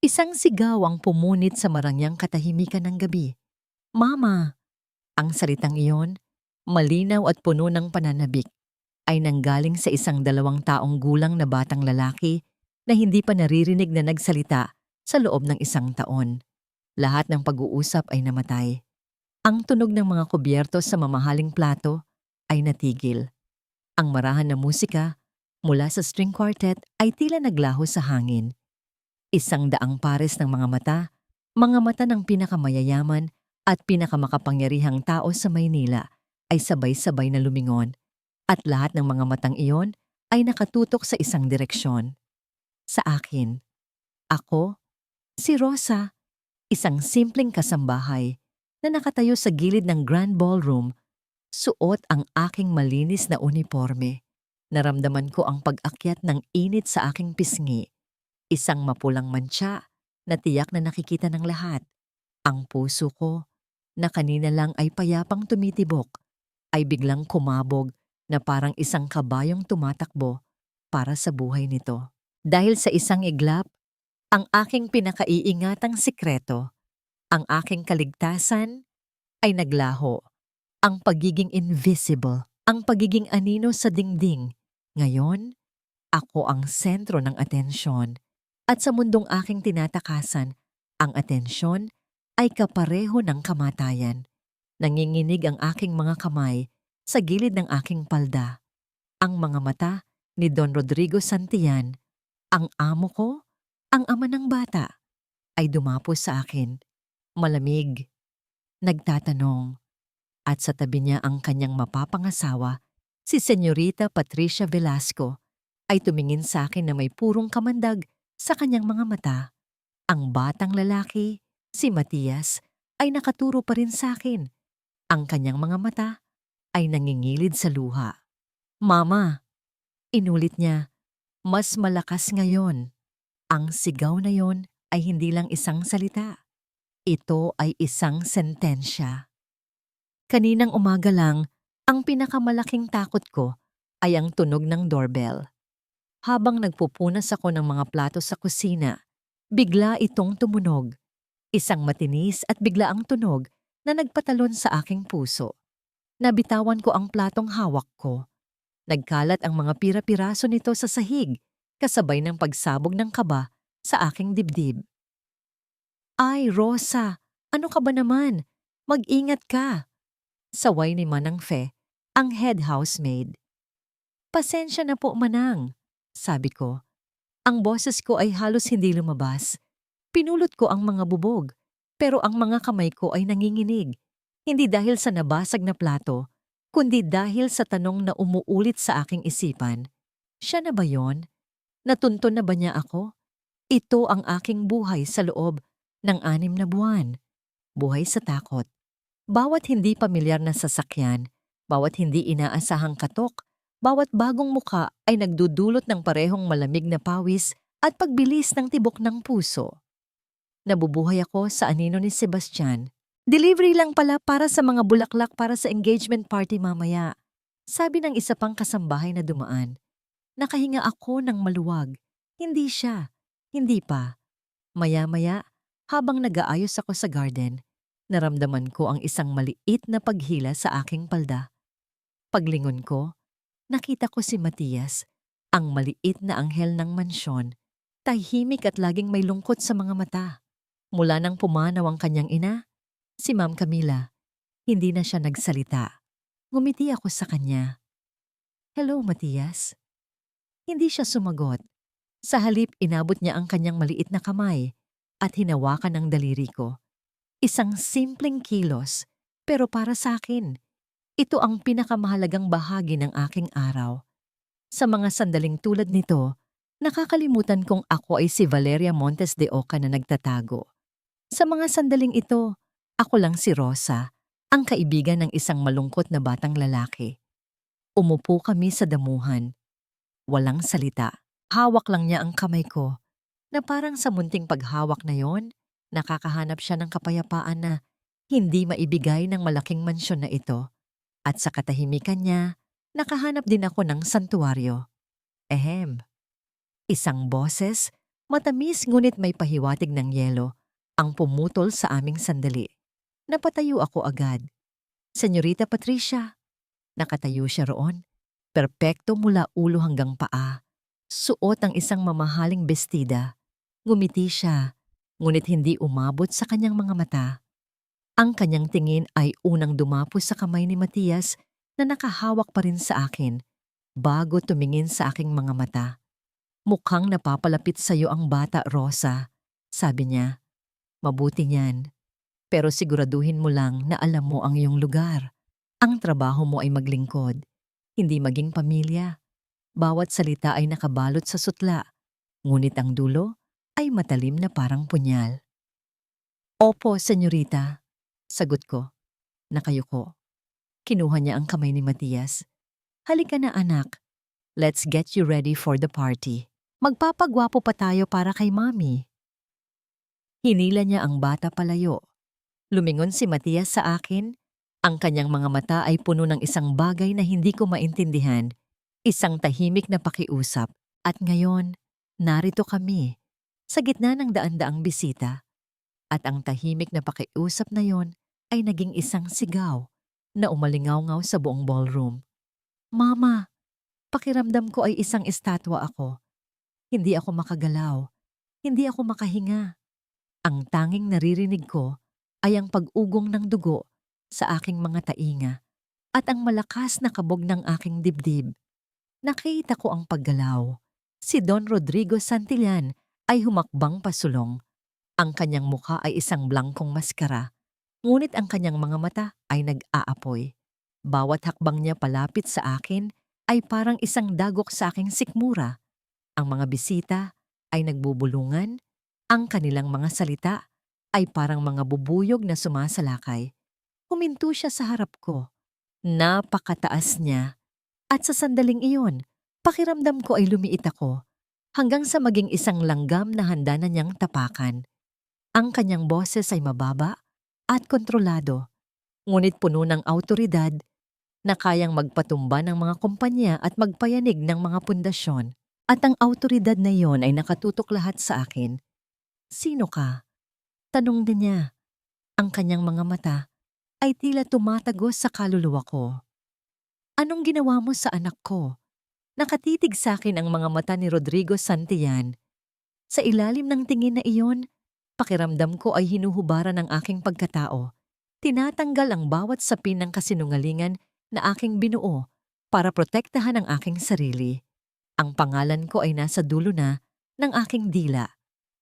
Isang sigaw ang pumunit sa marangyang katahimikan ng gabi. "Mama!" Ang salitang iyon, malinaw at puno ng pananabik, ay nanggaling sa isang 2 taong gulang na batang lalaki na hindi pa naririnig na nagsalita sa loob ng 1 taon. Lahat ng pag-uusap ay namatay. Ang tunog ng mga kubyertos sa mamahaling plato ay natigil. Ang marahan na musika mula sa string quartet ay tila naglaho sa hangin. 100 pares ng mga mata ng pinakamayayaman at pinakamakapangyarihang tao sa Maynila ay sabay-sabay na lumingon, at lahat ng mga matang iyon ay nakatutok sa isang direksyon. Sa akin. Ako, si Rosa, isang simpleng kasambahay na nakatayo sa gilid ng Grand Ballroom, suot ang aking malinis na uniforme. Naramdaman ko ang pag-akyat ng init sa aking pisngi. Isang mapulang mantsa na tiyak na nakikita ng lahat. Ang puso ko, na kanina lang ay payapang tumitibok, ay biglang kumabog na parang isang kabayong tumatakbo para sa buhay nito. Dahil sa isang iglap, ang aking pinakaiingatang sikreto, ang aking kaligtasan, ay naglaho. Ang pagiging invisible, ang pagiging anino sa dingding. Ngayon, ako ang sentro ng atensyon. At sa mundong aking tinatakasan, ang atensyon ay kapareho ng kamatayan. Nanginginig ang aking mga kamay sa gilid ng aking palda. Ang mga mata ni Don Rodrigo Santillan, ang amo ko, ang ama ng bata, ay dumapos sa akin. Malamig, nagtatanong, at sa tabi niya ang kanyang mapapangasawa, si Senyorita Patricia Velasco, ay tumingin sa akin na may purong kamandag sa kanyang mga mata. Ang batang lalaki, si Matias, ay nakaturo pa rin sa akin. Ang kanyang mga mata ay nangingilid sa luha. "Mama," inulit niya, mas malakas ngayon. Ang sigaw na yon ay hindi lang isang salita. Ito ay isang sentensya. Kaninang umaga lang, ang pinakamalaking takot ko ay ang tunog ng doorbell. Habang nagpupunas ako ng mga plato sa kusina, bigla itong tumunog. Isang matinis at biglaang tunog na nagpatalon sa aking puso. Nabitawan ko ang platong hawak ko. Nagkalat ang mga pira-piraso nito sa sahig, kasabay ng pagsabog ng kaba sa aking dibdib. "Ay, Rosa, ano ka ba naman? Mag-ingat ka!" Saway ni Manang Fe, ang head housemaid. "Pasensya na po, Manang," sabi ko. Ang boses ko ay halos hindi lumabas. Pinulot ko ang mga bubog, pero ang mga kamay ko ay nanginginig. Hindi dahil sa nabasag na plato, kundi dahil sa tanong na umuulit sa aking isipan. Siya na ba yon? Natuntun na ba niya ako? Ito ang aking buhay sa loob ng 6 na buwan. Buhay sa takot. Bawat hindi pamilyar na sasakyan, bawat hindi inaasahang katok, bawat bagong muka ay nagdudulot ng parehong malamig na pawis at pagbilis ng tibok ng puso. Nabubuhay ako sa anino ni Sebastian. "Delivery lang pala para sa mga bulaklak para sa engagement party mamaya," sabi ng isa pang kasambahay na dumaan. Nakahinga ako ng maluwag. Hindi siya. Hindi pa. Maya-maya, habang nag-aayos ako sa garden, naramdaman ko ang isang maliit na paghila sa aking palda. Paglingon ko, nakita ko si Matias, ang maliit na anghel ng mansyon, tahimik at laging may lungkot sa mga mata. Mula nang pumanaw ang kanyang ina, si Ma'am Camila, hindi na siya nagsalita. Ngumiti ako sa kanya. "Hello, Matias." Hindi siya sumagot. Sa halip, inabot niya ang kanyang maliit na kamay at hinawakan ang daliri ko. Isang simpleng kilos, pero para sa akin, ito ang pinakamahalagang bahagi ng aking araw. Sa mga sandaling tulad nito, nakakalimutan kong ako ay si Valeria Montes de Oca na nagtatago. Sa mga sandaling ito, ako lang si Rosa, ang kaibigan ng isang malungkot na batang lalaki. Umupo kami sa damuhan. Walang salita. Hawak lang niya ang kamay ko, na parang sa munting paghawak na yon, nakakahanap siya ng kapayapaan na hindi maibigay ng malaking mansyon na ito. At sa katahimikan niya, nakahanap din ako ng santuaryo. Ehem, isang boses Matamis ngunit may pahiwatig ng yelo ang pumutol sa aming sandali. Napatayo ako agad. Senyorita Patricia, nakatayo siya roon. Perpekto mula ulo hanggang paa. Suot ang isang mamahaling bestida. Ngumiti siya, ngunit hindi umabot sa kanyang mga mata. Ang kanyang tingin ay unang dumapos sa kamay ni Matias na nakahawak pa rin sa akin bago tumingin sa aking mga mata. Mukhang napapalapit sa iyo ang bata, Rosa, sabi niya. Mabuti niyan, pero siguraduhin mo lang na alam mo ang iyong lugar. Ang trabaho mo ay maglingkod, hindi maging pamilya. Bawat salita ay nakabalot sa sutla, ngunit ang dulo ay matalim na parang punyal. Opo, senyorita, sagot ko. Nakayuko. Kinuha niya ang kamay ni Matias. Halika na anak, let's get you ready for the party. Magpapagwapo pa tayo para kay Mami. Hinila niya ang bata palayo. Lumingon si Matias sa akin. Ang kanyang mga mata ay puno ng isang bagay na hindi ko maintindihan. Isang tahimik na pakiusap. At ngayon, narito kami, sa gitna ng daan-daang bisita. At ang tahimik na pakiusap na yon ay naging isang sigaw na umalingaw-ngaw sa buong ballroom. Mama, pakiramdam ko ay isang estatwa ako. Hindi ako makagalaw. Hindi ako makahinga. Ang tanging naririnig ko ay ang pag-ugong ng dugo sa aking mga tainga at ang malakas na kabog ng aking dibdib. Nakita ko ang paggalaw. Si Don Rodrigo Santillan ay humakbang pasulong. Ang kanyang mukha ay isang blangkong maskara, ngunit ang kanyang mga mata ay nag-aapoy. Bawat hakbang niya palapit sa akin ay parang isang dagok sa aking sikmura. Ang mga bisita ay nagbubulungan, ang kanilang mga salita ay parang mga bubuyog na sumasalakay. Huminto siya sa harap ko. Napakataas niya. At sa sandaling iyon, pakiramdam ko ay lumiit ako hanggang sa maging isang langgam na handa na niyang tapakan. Ang kanyang boses ay mababa at kontrolado, ngunit puno ng awtoridad na kayang magpatumba ng mga kumpanya at magpayanig ng mga pundasyon. At ang awtoridad na iyon ay nakatutok lahat sa akin. Sino ka? Tanong din niya. Ang kanyang mga mata ay tila tumatagos sa kaluluwa ko. Anong ginawa mo sa anak ko? Nakatitig sa akin ang mga mata ni Rodrigo Santillan. Sa ilalim ng tingin na iyon, pakiramdam ko ay hinuhubaran ang aking pagkatao. Tinatanggal ang bawat sapin ng kasinungalingan na aking binuo para protektahan ang aking sarili. Ang pangalan ko ay nasa dulo na ng aking dila.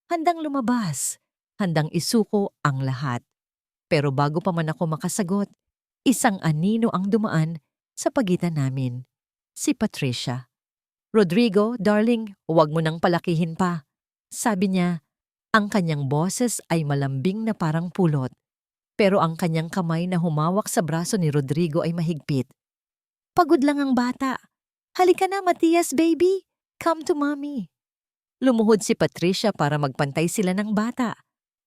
Handang lumabas, handang isuko ang lahat. Pero bago pa man ako makasagot, isang anino ang dumaan sa pagitan namin. Si Patricia. Rodrigo, darling, huwag mo nang palakihin pa. Sabi niya, ang kanyang boses ay malambing na parang pulot. Pero ang kanyang kamay na humawak sa braso ni Rodrigo ay mahigpit. Pagod lang ang bata. Halika na, Matias, baby. Come to mommy. Lumuhod si Patricia para magpantay sila ng bata.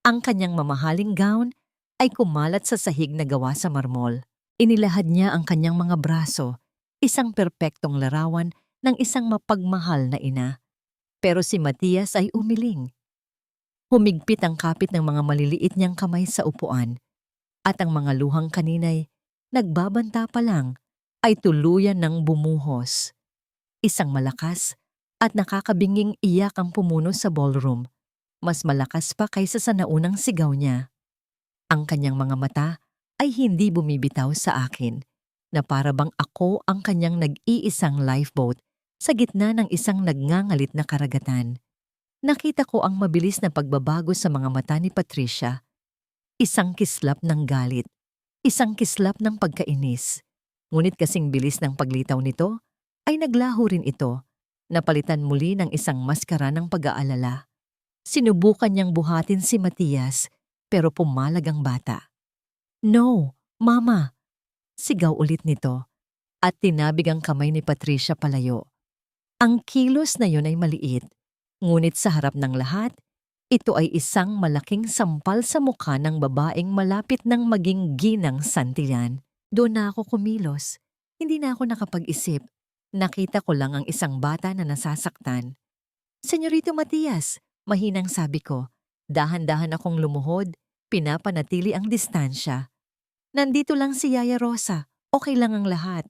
Ang kanyang mamahaling gown ay kumalat sa sahig na gawa sa marmol. Inilahad niya ang kanyang mga braso, isang perpektong larawan ng isang mapagmahal na ina. Pero si Matias ay umiling. Humigpit ang kapit ng mga maliliit niyang kamay sa upuan, at ang mga luhang kaninay, nagbabanta pa lang, ay tuluyan ng bumuhos. Isang malakas at nakakabinging iyak ang pumuno sa ballroom, mas malakas pa kaysa sa naunang sigaw niya. Ang kanyang mga mata ay hindi bumibitaw sa akin, na para bang ako ang kanyang nag-iisang lifeboat sa gitna ng isang nagngangalit na karagatan. Nakita ko ang mabilis na pagbabago sa mga mata ni Patricia. Isang kislap ng galit, isang kislap ng pagkainis. Ngunit kasing bilis ng paglitaw nito, ay naglaho rin ito, napalitan muli ng isang maskara ng pag-aalala. Sinubukan niyang buhatin si Matias, pero pumalag ang bata. No, Mama! Sigaw ulit nito, at tinabig ang kamay ni Patricia palayo. Ang kilos na yon ay maliit, ngunit sa harap ng lahat, ito ay isang malaking sampal sa mukha ng babaeng malapit ng maging ginang Santillan. Doon na ako kumilos. Hindi na ako nakapag-isip. Nakita ko lang ang isang bata na nasasaktan. Senyorito Matias, Mahinang sabi ko. Dahan-dahan akong lumuhod, pinapanatili ang distansya. Nandito lang si Yaya Rosa, okay lang ang lahat.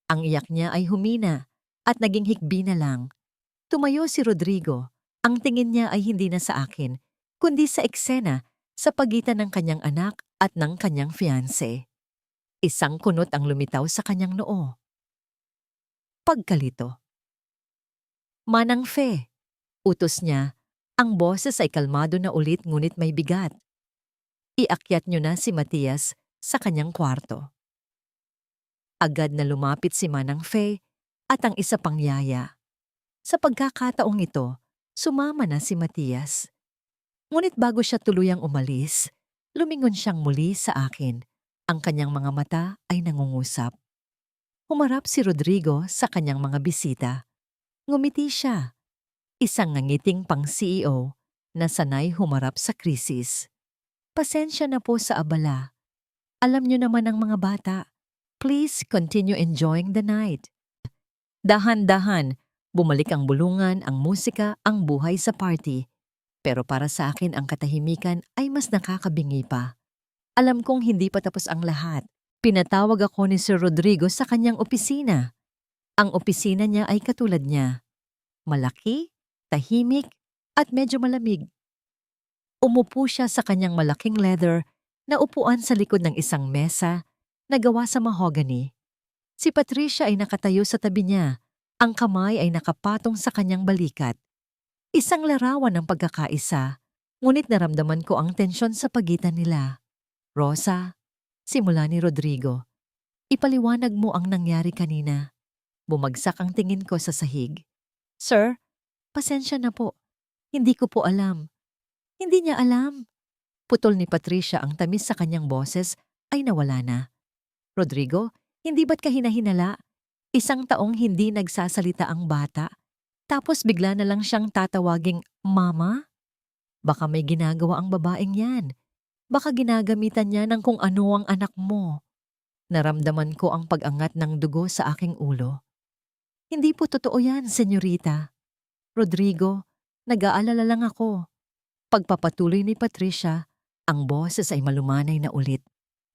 Ang iyak niya ay humina at naging hikbi na lang. Tumayo si Rodrigo. Ang tingin niya ay hindi na sa akin, kundi sa eksena sa pagitan ng kanyang anak at ng kanyang fiancé. Isang kunot ang lumitaw sa kanyang noo. Pagkalito. Manang Fe, utos niya. Ang boses ay kalmado na ulit ngunit may bigat. Iakyat niyo na si Matias sa kanyang kwarto. Agad na lumapit si Manang Fe at ang isa pang yaya. Sa pagkakataong ito, sumama na si Matias. Ngunit bago siya tuluyang umalis, lumingon siyang muli sa akin. Ang kanyang mga mata ay nangungusap. Humarap si Rodrigo sa kanyang mga bisita. Ngumiti siya. Isang nangiting pang CEO na sanay humarap sa krisis. Pasensya na po sa abala. Alam niyo naman ang mga bata. Please continue enjoying the night. Dahan-dahan, bumalik ang bulungan, ang musika, ang buhay sa party. Pero para sa akin ang katahimikan ay mas nakakabingi pa. Alam kong hindi pa tapos ang lahat. Pinatawag ako ni Sir Rodrigo sa kanyang opisina. Ang opisina niya ay katulad niya. Malaki, tahimik, at medyo malamig. Umupo siya sa kanyang malaking leather na upuan sa likod ng isang mesa na gawa sa mahogany. Si Patricia ay nakatayo sa tabi niya. Ang kamay ay nakapatong sa kanyang balikat. Isang larawan ng pagkakaisa, ngunit naramdaman ko ang tensyon sa pagitan nila. Rosa, simula ni Rodrigo, ipaliwanag mo ang nangyari kanina. Bumagsak ang tingin ko sa sahig. Sir, pasensya na po. Hindi ko po alam. Hindi niya alam. Putol ni Patricia ang tamis sa kanyang boses ay nawala na. Rodrigo, hindi ba't ka hinahinala? Isang taong hindi nagsasalita ang bata. Tapos bigla na lang siyang tatawaging mama? Baka may ginagawa ang babaeng yan. Baka ginagamitan niya ng kung ano ang anak mo. Naramdaman ko ang pag-angat ng dugo sa aking ulo. Hindi po totoo yan, senyorita. Rodrigo, nag-aalala lang ako. Pagpapatuloy ni Patricia, ang boses ay malumanay na ulit,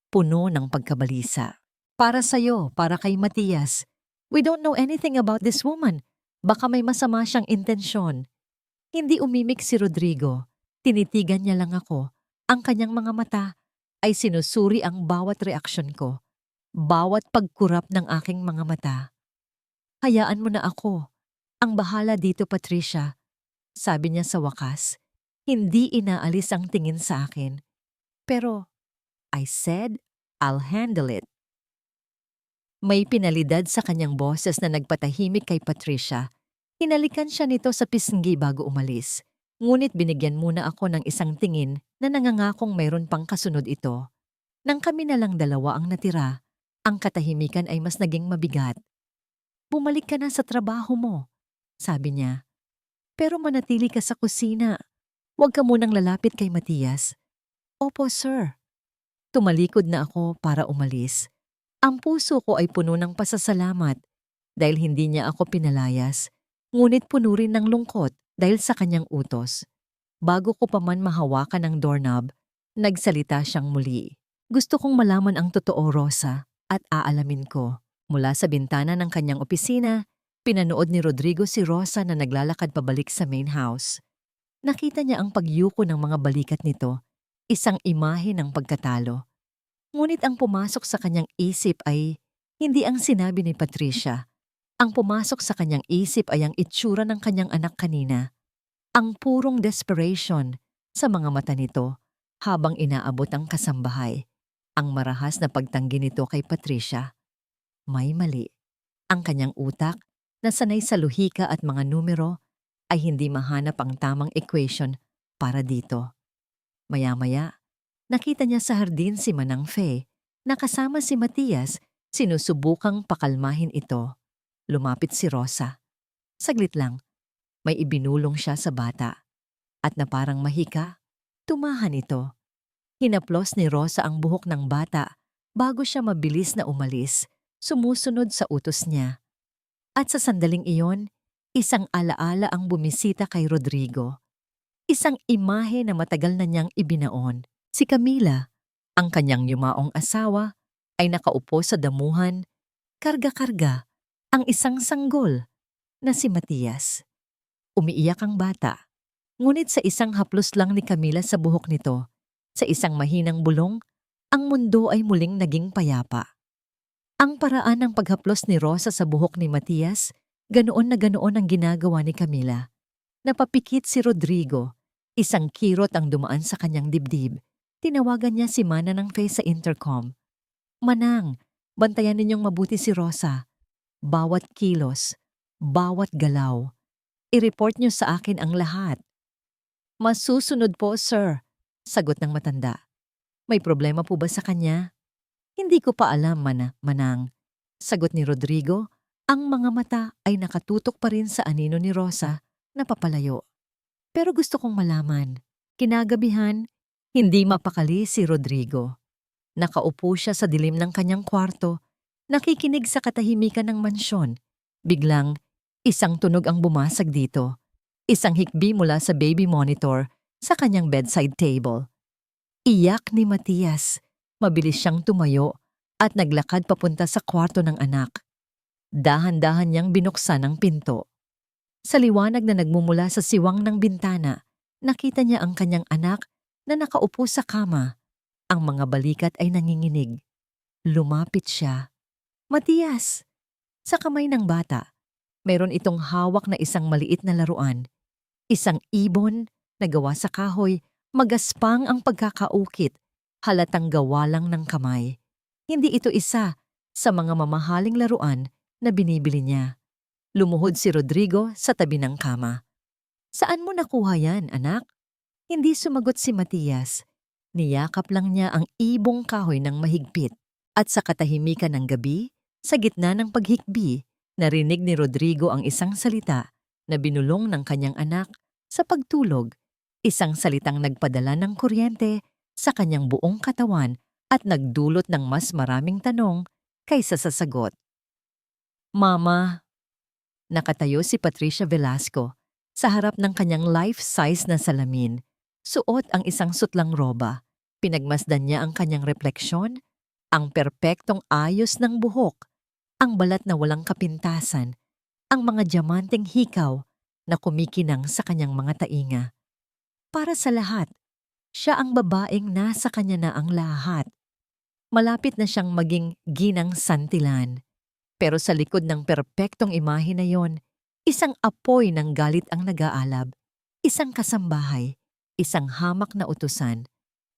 puno ng pagkabalisa. Para sa'yo, para kay Matias. We don't know anything about this woman. Baka may masama siyang intensyon. Hindi umimik si Rodrigo. Tinitigan niya lang ako. Ang kanyang mga mata ay sinusuri ang bawat reaksyon ko. Bawat pagkurap ng aking mga mata. Hayaan mo na ako. Ang bahala dito, Patricia. Sabi niya sa wakas. Hindi inaalis ang tingin sa akin. Pero, I said, I'll handle it. May pinalidad sa kanyang boses na nagpatahimik kay Patricia. Hinalikan siya nito sa pisngi bago umalis. Ngunit binigyan muna ako ng isang tingin na nangangakong mayroon pang kasunod ito. Nang kami na lang dalawa ang natira, ang katahimikan ay mas naging mabigat. Bumalik ka na sa trabaho mo, sabi niya. Pero manatili ka sa kusina. Huwag ka munang lalapit kay Matias. Opo, sir. Tumalikod na ako para umalis. Ang puso ko ay puno ng pasasalamat dahil hindi niya ako pinalayas, ngunit puno rin ng lungkot dahil sa kanyang utos. Bago ko pa man mahawakan ang doorknob, nagsalita siyang muli. Gusto kong malaman ang totoo, Rosa, at aalamin ko. Mula sa bintana ng kanyang opisina, pinanood ni Rodrigo si Rosa na naglalakad pabalik sa main house. Nakita niya ang pagyuko ng mga balikat nito, isang imahe ng pagkatalo. Ngunit ang pumasok sa kanyang isip ay hindi ang sinabi ni Patricia. Ang pumasok sa kanyang isip ay ang itsura ng kanyang anak kanina. Ang purong desperation sa mga mata nito habang inaabot ang kasambahay. Ang marahas na pagtanggi nito kay Patricia. May mali. Ang kanyang utak na sanay sa luhika at mga numero ay hindi mahanap ang tamang equation para dito. Maya-maya, nakita niya sa hardin si Manang Fe na kasama si Matias, sinusubukang pakalmahin ito. Lumapit si Rosa. Saglit lang, may ibinulong siya sa bata. At na parang mahika, tumahan ito. Hinaplos ni Rosa ang buhok ng bata bago siya mabilis na umalis, sumusunod sa utos niya. At sa sandaling iyon, isang alaala ang bumisita kay Rodrigo. Isang imahe na matagal na niyang ibinaon. Si Camila, ang kanyang yumaong asawa, ay nakaupo sa damuhan, karga-karga, ang isang sanggol na si Matias. Umiiyak ang bata, ngunit sa isang haplos lang ni Camila sa buhok nito, sa isang mahinang bulong, ang mundo ay muling naging payapa. Ang paraan ng paghaplos ni Rosa sa buhok ni Matias, ganoon na ganoon ang ginagawa ni Camila. Napapikit si Rodrigo, isang kirot ang dumaan sa kanyang dibdib. Tinawagan niya si Mana ng face sa intercom. Manang, bantayan ninyong mabuti si Rosa. Bawat kilos, bawat galaw. I-report niyo sa akin ang lahat. Masusunod po, sir, sagot ng matanda. May problema po ba sa kanya? Hindi ko pa alam, Manang. Sagot ni Rodrigo, ang mga mata ay nakatutok pa rin sa anino ni Rosa na papalayo. Pero gusto kong malaman, kinagabihan, hindi mapakali si Rodrigo. Nakaupo siya sa dilim ng kanyang kwarto, nakikinig sa katahimikan ng mansyon. Biglang, isang tunog ang bumasag dito. Isang hikbi mula sa baby monitor sa kanyang bedside table. Iyak ni Matias. Mabilis siyang tumayo at naglakad papunta sa kwarto ng anak. Dahan-dahan niyang binuksan ang pinto. Sa liwanag na nagmumula sa siwang ng bintana, nakita niya ang kanyang anak na nakaupo sa kama. Ang mga balikat ay nanginginig. Lumapit siya. Matias! Sa kamay ng bata, mayroon itong hawak na isang maliit na laruan. Isang ibon na gawa sa kahoy, magaspang ang pagkakaukit, halatang gawa lang ng kamay. Hindi ito isa sa mga mamahaling laruan na binibili niya. Lumuhod si Rodrigo sa tabi ng kama. Saan mo nakuha yan, anak? Hindi sumagot si Matias. Niyakap lang niya ang ibong kahoy ng mahigpit. At sa katahimikan ng gabi, sa gitna ng paghikbi, narinig ni Rodrigo ang isang salita na binulong ng kanyang anak sa pagtulog. Isang salitang nagpadala ng kuryente sa kanyang buong katawan at nagdulot ng mas maraming tanong kaysa sa sagot. Mama! Nakatayo si Patricia Velasco sa harap ng kanyang life-size na salamin. Suot ang isang sutlang roba. Pinagmasdan niya ang kanyang refleksyon, ang perpektong ayos ng buhok, ang balat na walang kapintasan, ang mga diamanteng hikaw na kumikinang sa kanyang mga tainga. Para sa lahat, siya ang babaeng nasa kanya na ang lahat. Malapit na siyang maging ginang santilan. Pero sa likod ng perpektong imahe na yon, isang apoy ng galit ang nag-aalab, isang kasambahay, isang hamak na utusan.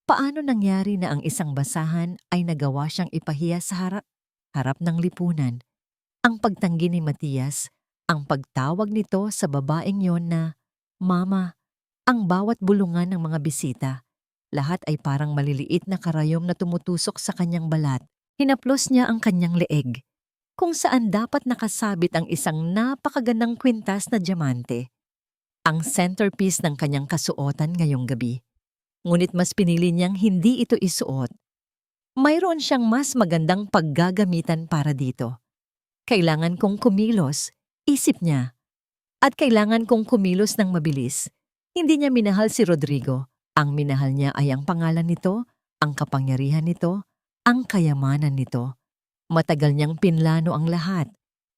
Paano nangyari na ang isang basahan ay nagawa siyang ipahiya sa harap ng lipunan? Ang pagtanggi ni Matias, ang pagtawag nito sa babaeng yon na, Mama, ang bawat bulungan ng mga bisita. Lahat ay parang maliliit na karayom na tumutusok sa kanyang balat. Hinaplos niya ang kanyang leeg, kung saan dapat nakasabit ang isang napakagandang kwintas na diamante. Ang centerpiece ng kanyang kasuotan ngayong gabi. Ngunit mas pinili niyang hindi ito isuot. Mayroon siyang mas magandang paggagamitan para dito. Kailangan kong kumilos, isip niya. At kailangan kong kumilos ng mabilis. Hindi niya minahal si Rodrigo. Ang minahal niya ay ang pangalan nito, ang kapangyarihan nito, ang kayamanan nito. Matagal niyang pinlano ang lahat.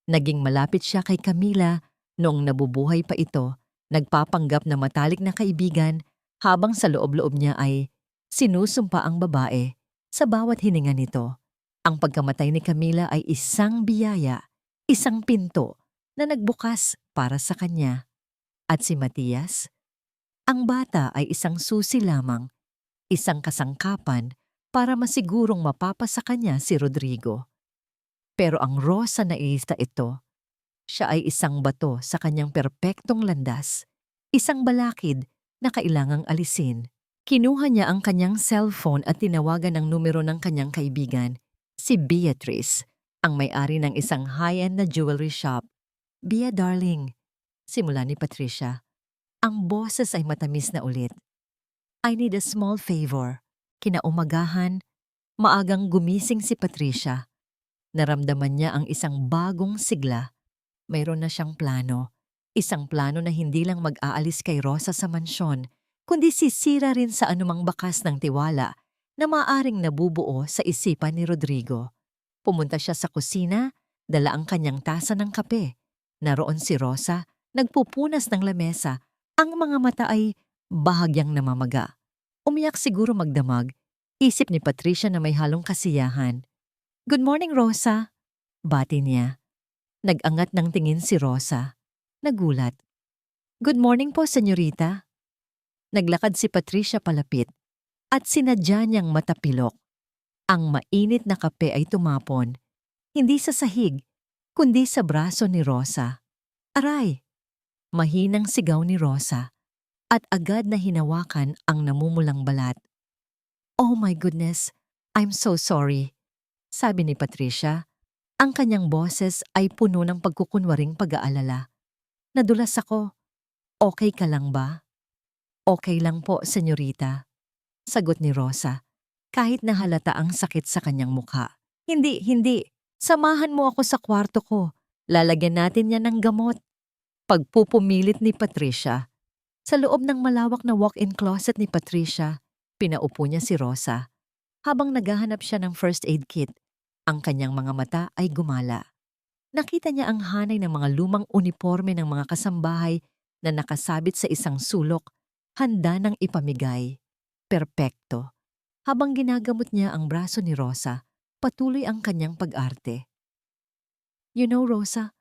Naging malapit siya kay Camila noong nabubuhay pa ito, nagpapanggap na matalik na kaibigan habang sa loob-loob niya ay sinusumpa ang babae sa bawat hininga nito. Ang pagkamatay ni Camila ay isang biyaya, isang pinto na nagbukas para sa kanya. At si Matias? Ang bata ay isang susi lamang, isang kasangkapan para masigurong mapapasa kanya si Rodrigo. Pero ang Rosa na iista ito, siya ay isang bato sa kanyang perpektong landas, isang balakid na kailangang alisin. Kinuha niya ang kanyang cellphone at tinawagan ang numero ng kanyang kaibigan, si Beatrice, ang may-ari ng isang high-end na jewelry shop. Bea darling, simula ni Patricia. Ang boses ay matamis na ulit. I need a small favor. Kinaumagahan, maagang gumising si Patricia. Naramdaman niya ang isang bagong sigla. Mayroon na siyang plano. Isang plano na hindi lang mag-aalis kay Rosa sa mansyon, kundi sisira rin sa anumang bakas ng tiwala na maaring nabubuo sa isipan ni Rodrigo. Pumunta siya sa kusina, dala ang kanyang tasa ng kape. Naroon si Rosa, nagpupunas ng lamesa. Ang mga mata ay bahagyang namamaga. Umiyak siguro magdamag. Isip ni Patricia na may halong kasiyahan. "Good morning, Rosa," bati niya. Nag-angat ng tingin si Rosa. Nagulat. "Good morning po, senyorita." Naglakad si Patricia palapit at sinadya niyang matapilok. Ang mainit na kape ay tumapon, hindi sa sahig, kundi sa braso ni Rosa. "Aray!" Mahinang sigaw ni Rosa at agad na hinawakan ang namumulang balat. "Oh my goodness, I'm so sorry," sabi ni Patricia. Ang kanyang boses ay puno ng pagkukunwaring pag-aalala. "Nadulas ako. Okay ka lang ba?" "Okay lang po, senyorita," sagot ni Rosa, kahit na halata ang sakit sa kanyang mukha. Hindi. Samahan mo ako sa kwarto ko. Lalagyan natin yan ng gamot." Pagpupumilit ni Patricia. Sa loob ng malawak na walk-in closet ni Patricia, pinaupo niya si Rosa. Habang naghahanap siya ng first aid kit, ang kanyang mga mata ay gumala. Nakita niya ang hanay ng mga lumang uniforme ng mga kasambahay na nakasabit sa isang sulok, handa ng ipamigay. Perpekto. Habang ginagamot niya ang braso ni Rosa, patuloy ang kanyang pag-arte. "You know, Rosa,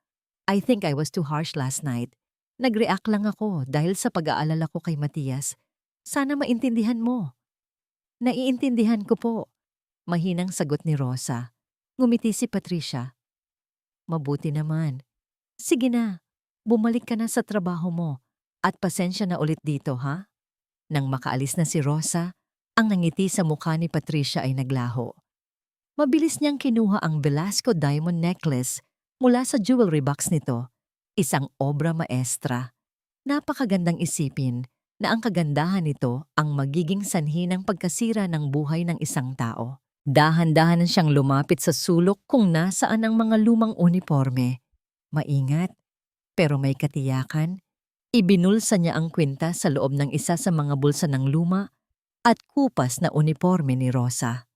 I think I was too harsh last night. Nag-react lang ako dahil sa pag-aalala ko kay Matias. Sana maintindihan mo." "Naiintindihan ko po," mahinang sagot ni Rosa. Ngumiti si Patricia. "Mabuti naman. Sige na, bumalik ka na sa trabaho mo at pasensya na ulit dito, ha?" Nang makaalis na si Rosa, ang nangiti sa mukha ni Patricia ay naglaho. Mabilis niyang kinuha ang Velasco diamond necklace mula sa jewelry box nito, isang obra maestra. Napakagandang isipin na ang kagandahan nito ang magiging sanhi ng pagkasira ng buhay ng isang tao. Dahan-dahan siyang lumapit sa sulok kung nasaan ang mga lumang uniforme. Maingat, pero may katiyakan. Ibinulsa niya ang kwinta sa loob ng isa sa mga bulsa ng luma at kupas na uniforme ni Rosa.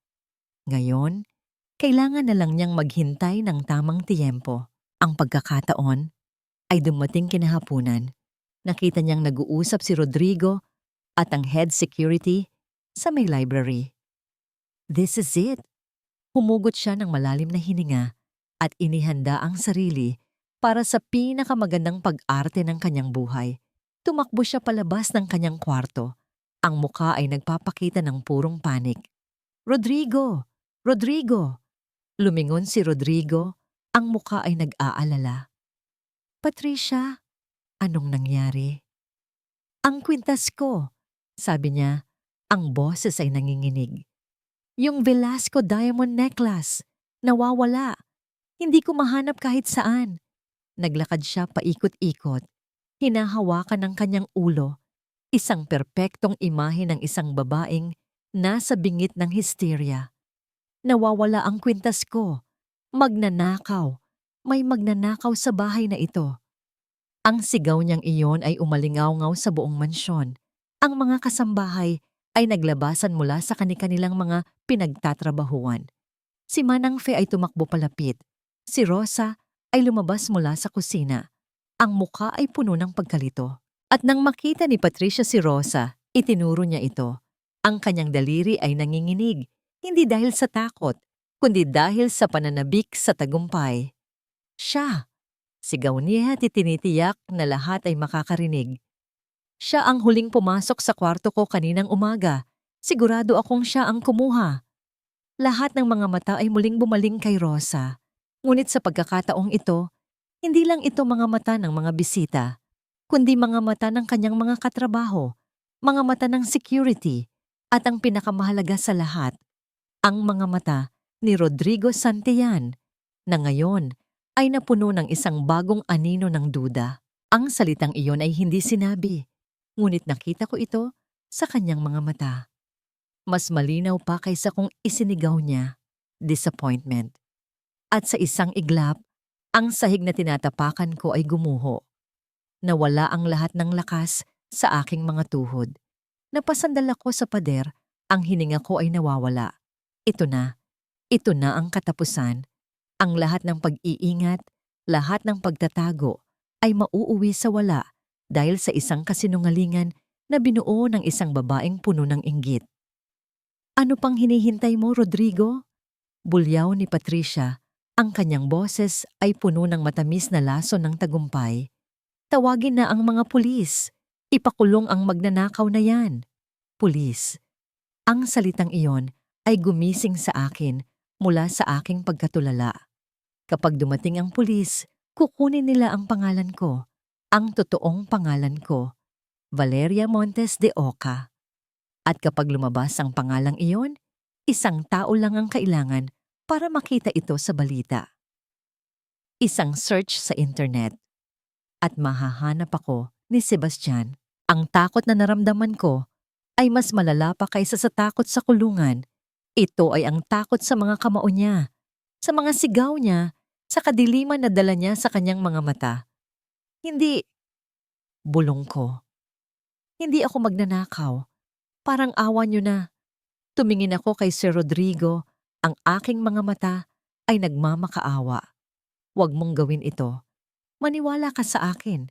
Ngayon, kailangan na lang niyang maghintay ng tamang tiyempo. Ang pagkakataon ay dumating kinahapunan. Nakita niyang nag-uusap si Rodrigo at ang head security sa may library. This is it. Humugot siya ng malalim na hininga at inihanda ang sarili para sa pinakamagandang pag-arte ng kanyang buhay. Tumakbo siya palabas ng kanyang kwarto. Ang mukha ay nagpapakita ng purong panik. "Rodrigo! Rodrigo!" Lumingon si Rodrigo, ang mukha ay nag-aalala. "Patricia, anong nangyari?" "Ang kwintas ko," sabi niya. Ang boses ay nanginginig. "Yung Velasco diamond necklace, nawawala. Hindi ko mahanap kahit saan." Naglakad siya paikot-ikot. Hinahawakan ng kanyang ulo, isang perpektong imahe ng isang babaeng nasa bingit ng hysteria. "Nawawala ang kwintas ko. Magnanakaw. May magnanakaw sa bahay na ito." Ang sigaw niyang iyon ay umalingaw-ngaw sa buong mansyon. Ang mga kasambahay ay naglabasan mula sa kani-kanilang mga pinagtatrabahuan. Si Manang Fe ay tumakbo palapit. Si Rosa ay lumabas mula sa kusina. Ang mukha ay puno ng pagkalito. At nang makita ni Patricia si Rosa, itinuro niya ito. Ang kanyang daliri ay nanginginig, hindi dahil sa takot, kundi dahil sa pananabik sa tagumpay. "Siya!" Sigaw niya at itinitiyak na lahat ay makakarinig. "Siya ang huling pumasok sa kwarto ko kaninang umaga. Sigurado akong siya ang kumuha." Lahat ng mga mata ay muling bumaling kay Rosa. Ngunit sa pagkakataong ito, hindi lang ito mga mata ng mga bisita, kundi mga mata ng kanyang mga katrabaho, mga mata ng security, at ang pinakamahalaga sa lahat, ang mga mata ni Rodrigo Santillan, na ngayon ay napuno ng isang bagong anino ng duda. Ang salitang iyon ay hindi sinabi, ngunit nakita ko ito sa kanyang mga mata. Mas malinaw pa kaysa kung isinigaw niya, disappointment. At sa isang iglap, ang sahig na tinatapakan ko ay gumuho. Nawala ang lahat ng lakas sa aking mga tuhod. Napasandal ako sa pader, ang hininga ko ay nawawala. Ito na. Ito na ang katapusan. Ang lahat ng pag-iingat, lahat ng pagtatago ay mauuwi sa wala dahil sa isang kasinungalingan na binuo ng isang babaeng puno ng inggit. Ano pang hinihintay mo, Rodrigo? Bulyaw ni Patricia. Ang kanyang boses ay puno ng matamis na laso ng tagumpay. Tawagin na ang mga pulis. Ipakulong ang magnanakaw na yan. Pulis. Ang salitang iyon ay gumising sa akin mula sa aking pagkatulala. Kapag dumating ang pulis, kukunin nila ang pangalan ko, ang totoong pangalan ko, Valeria Montes de Oca. At kapag lumabas ang pangalang iyon, isang tao lang ang kailangan para makita ito sa balita. Isang search sa internet. At mahahanap ako ni Sebastian. Ang takot na naramdaman ko ay mas malala pa kaysa sa takot sa kulungan. Ito ay ang takot sa mga kamao niya, sa mga sigaw niya, sa kadiliman na dala niya sa kanyang mga mata. Hindi, bulong ko. Hindi ako magnanakaw. Parang awa niyo na. Tumingin ako kay Sir Rodrigo, ang aking mga mata ay nagmamakaawa. Huwag mong gawin ito. Maniwala ka sa akin.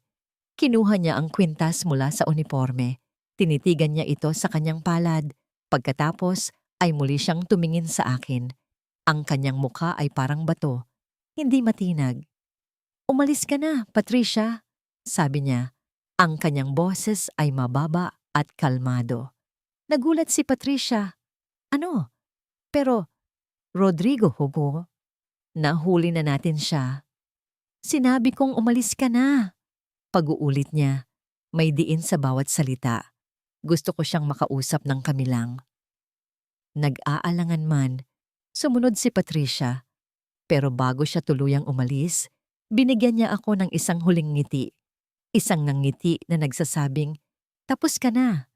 Kinuha niya ang kwintas mula sa uniforme. Tinitigan niya ito sa kanyang palad. Pagkatapos ay muli siyang tumingin sa akin. Ang kanyang mukha ay parang bato. Hindi matinag. Umalis ka na, Patricia, sabi niya. Ang kanyang boses ay mababa at kalmado. Nagulat si Patricia. Ano? Pero, Rodrigo Hugo, nahuli na natin siya. Sinabi kong umalis ka na. Pag-uulit niya, may diin sa bawat salita. Gusto ko siyang makausap ng kami lang. Nag-aalangan man, sumunod si Patricia. Pero bago siya tuluyang umalis, binigyan niya ako ng isang huling ngiti. Isang ngiti na nagsasabing, tapos ka na.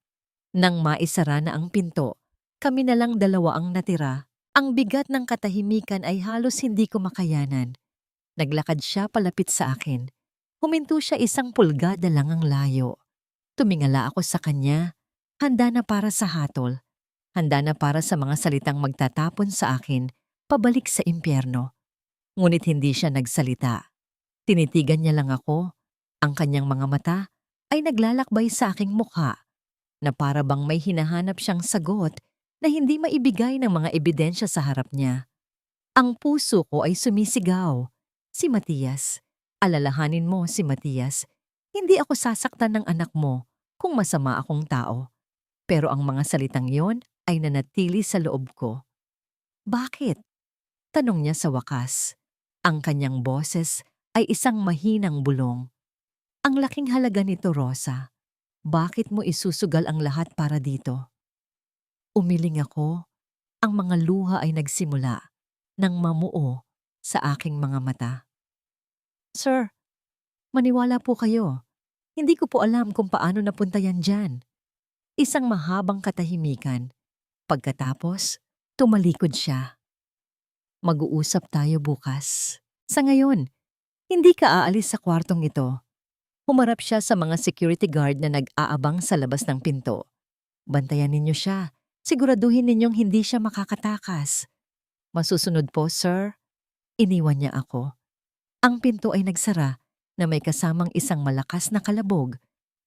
Nang maisara na ang pinto, kami na lang dalawa ang natira. Ang bigat ng katahimikan ay halos hindi ko makayanan. Naglakad siya palapit sa akin. Huminto siya 1 pulgada lang ang layo. Tumingala ako sa kanya, handa na para sa hatol. Handa na para sa mga salitang magtatapon sa akin, pabalik sa impyerno. Ngunit hindi siya nagsalita. Tinitigan niya lang ako. Ang kanyang mga mata ay naglalakbay sa aking mukha, na para bang may hinahanap siyang sagot na hindi maibigay ng mga ebidensya sa harap niya. Ang puso ko ay sumisigaw. Si Matias. Alalahanin mo si Matias. Hindi ako sasaktan ng anak mo kung masama akong tao. Pero ang mga salitang yon ay nanatili sa loob ko. Bakit? Tanong niya sa wakas. Ang kanyang boses ay isang mahinang bulong. Ang laking halaga nito, Rosa. Bakit mo isusugal ang lahat para dito? Umiling ako. Ang mga luha ay nagsimula nang mamuo sa aking mga mata. Sir, maniwala po kayo. Hindi ko po alam kung paano napunta yan dyan. Isang mahabang katahimikan. Pagkatapos, tumalikod siya. Mag-uusap tayo bukas. Sa ngayon, hindi ka aalis sa kwartong ito. Humarap siya sa mga security guard na nag-aabang sa labas ng pinto. Bantayan ninyo siya. Siguraduhin ninyong hindi siya makakatakas. Masusunod po, sir. Iniwan niya ako. Ang pinto ay nagsara na may kasamang isang malakas na kalabog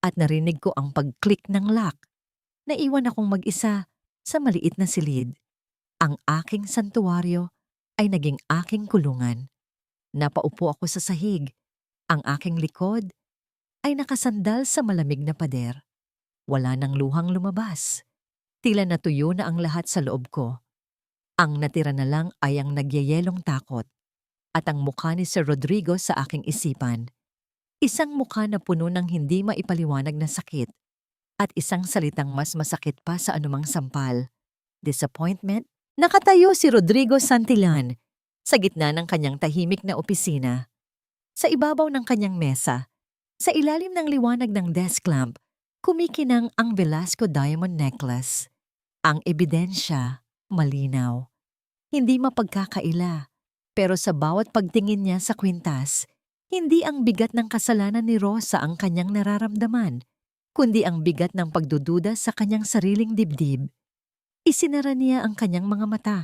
at narinig ko ang pag-click ng lock. Naiwan akong mag-isa sa maliit na silid. Ang aking santuwaryo ay naging aking kulungan. Napaupo ako sa sahig. Ang aking likod ay nakasandal sa malamig na pader. Wala nang luhang lumabas. Tila natuyo na ang lahat sa loob ko. Ang natira na lang ay ang nagyayelong takot at ang mukha ni Sir Rodrigo sa aking isipan. Isang mukha na puno ng hindi maipaliwanag na sakit at isang salitang mas masakit pa sa anumang sampal. Disappointment? Nakatayo si Rodrigo Santillan sa gitna ng kanyang tahimik na opisina. Sa ibabaw ng kanyang mesa, sa ilalim ng liwanag ng desk lamp, kumikinang ang Velasco Diamond Necklace. Ang ebidensya, malinaw. Hindi mapagkakaila, pero sa bawat pagtingin niya sa kwintas, hindi ang bigat ng kasalanan ni Rosa ang kanyang nararamdaman, kundi ang bigat ng pagdududa sa kanyang sariling dibdib. Isinara niya ang kanyang mga mata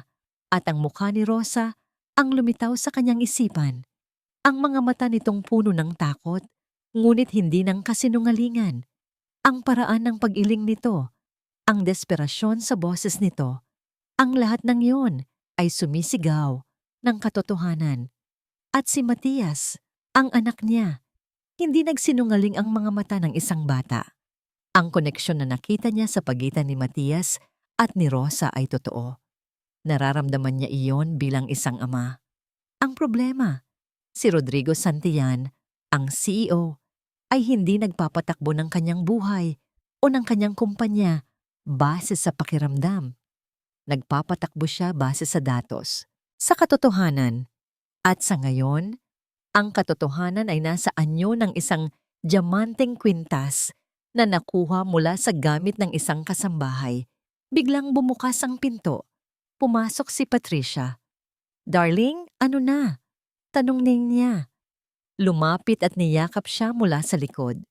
at ang mukha ni Rosa ang lumitaw sa kanyang isipan. Ang mga mata nitong puno ng takot, ngunit hindi ng kasinungalingan. Ang paraan ng pag-iling nito, ang desperasyon sa boses nito, ang lahat ng iyon ay sumisigaw ng katotohanan. At si Matias, ang anak niya, hindi nagsinungaling ang mga mata ng isang bata. Ang koneksyon na nakita niya sa pagitan ni Matias at ni Rosa ay totoo. Nararamdaman niya iyon bilang isang ama. Ang problema, si Rodrigo Santillan, ang CEO, ay hindi nagpapatakbo ng kanyang buhay o ng kanyang kumpanya base sa pakiramdam. Nagpapatakbo siya base sa datos, sa katotohanan. At sa ngayon, ang katotohanan ay nasa anyo ng isang diamanteng kwintas na nakuha mula sa gamit ng isang kasambahay. Biglang bumukas ang pinto. Pumasok si Patricia. "Darling, ano na?" tanong niya. Lumapit at niyakap siya mula sa likod.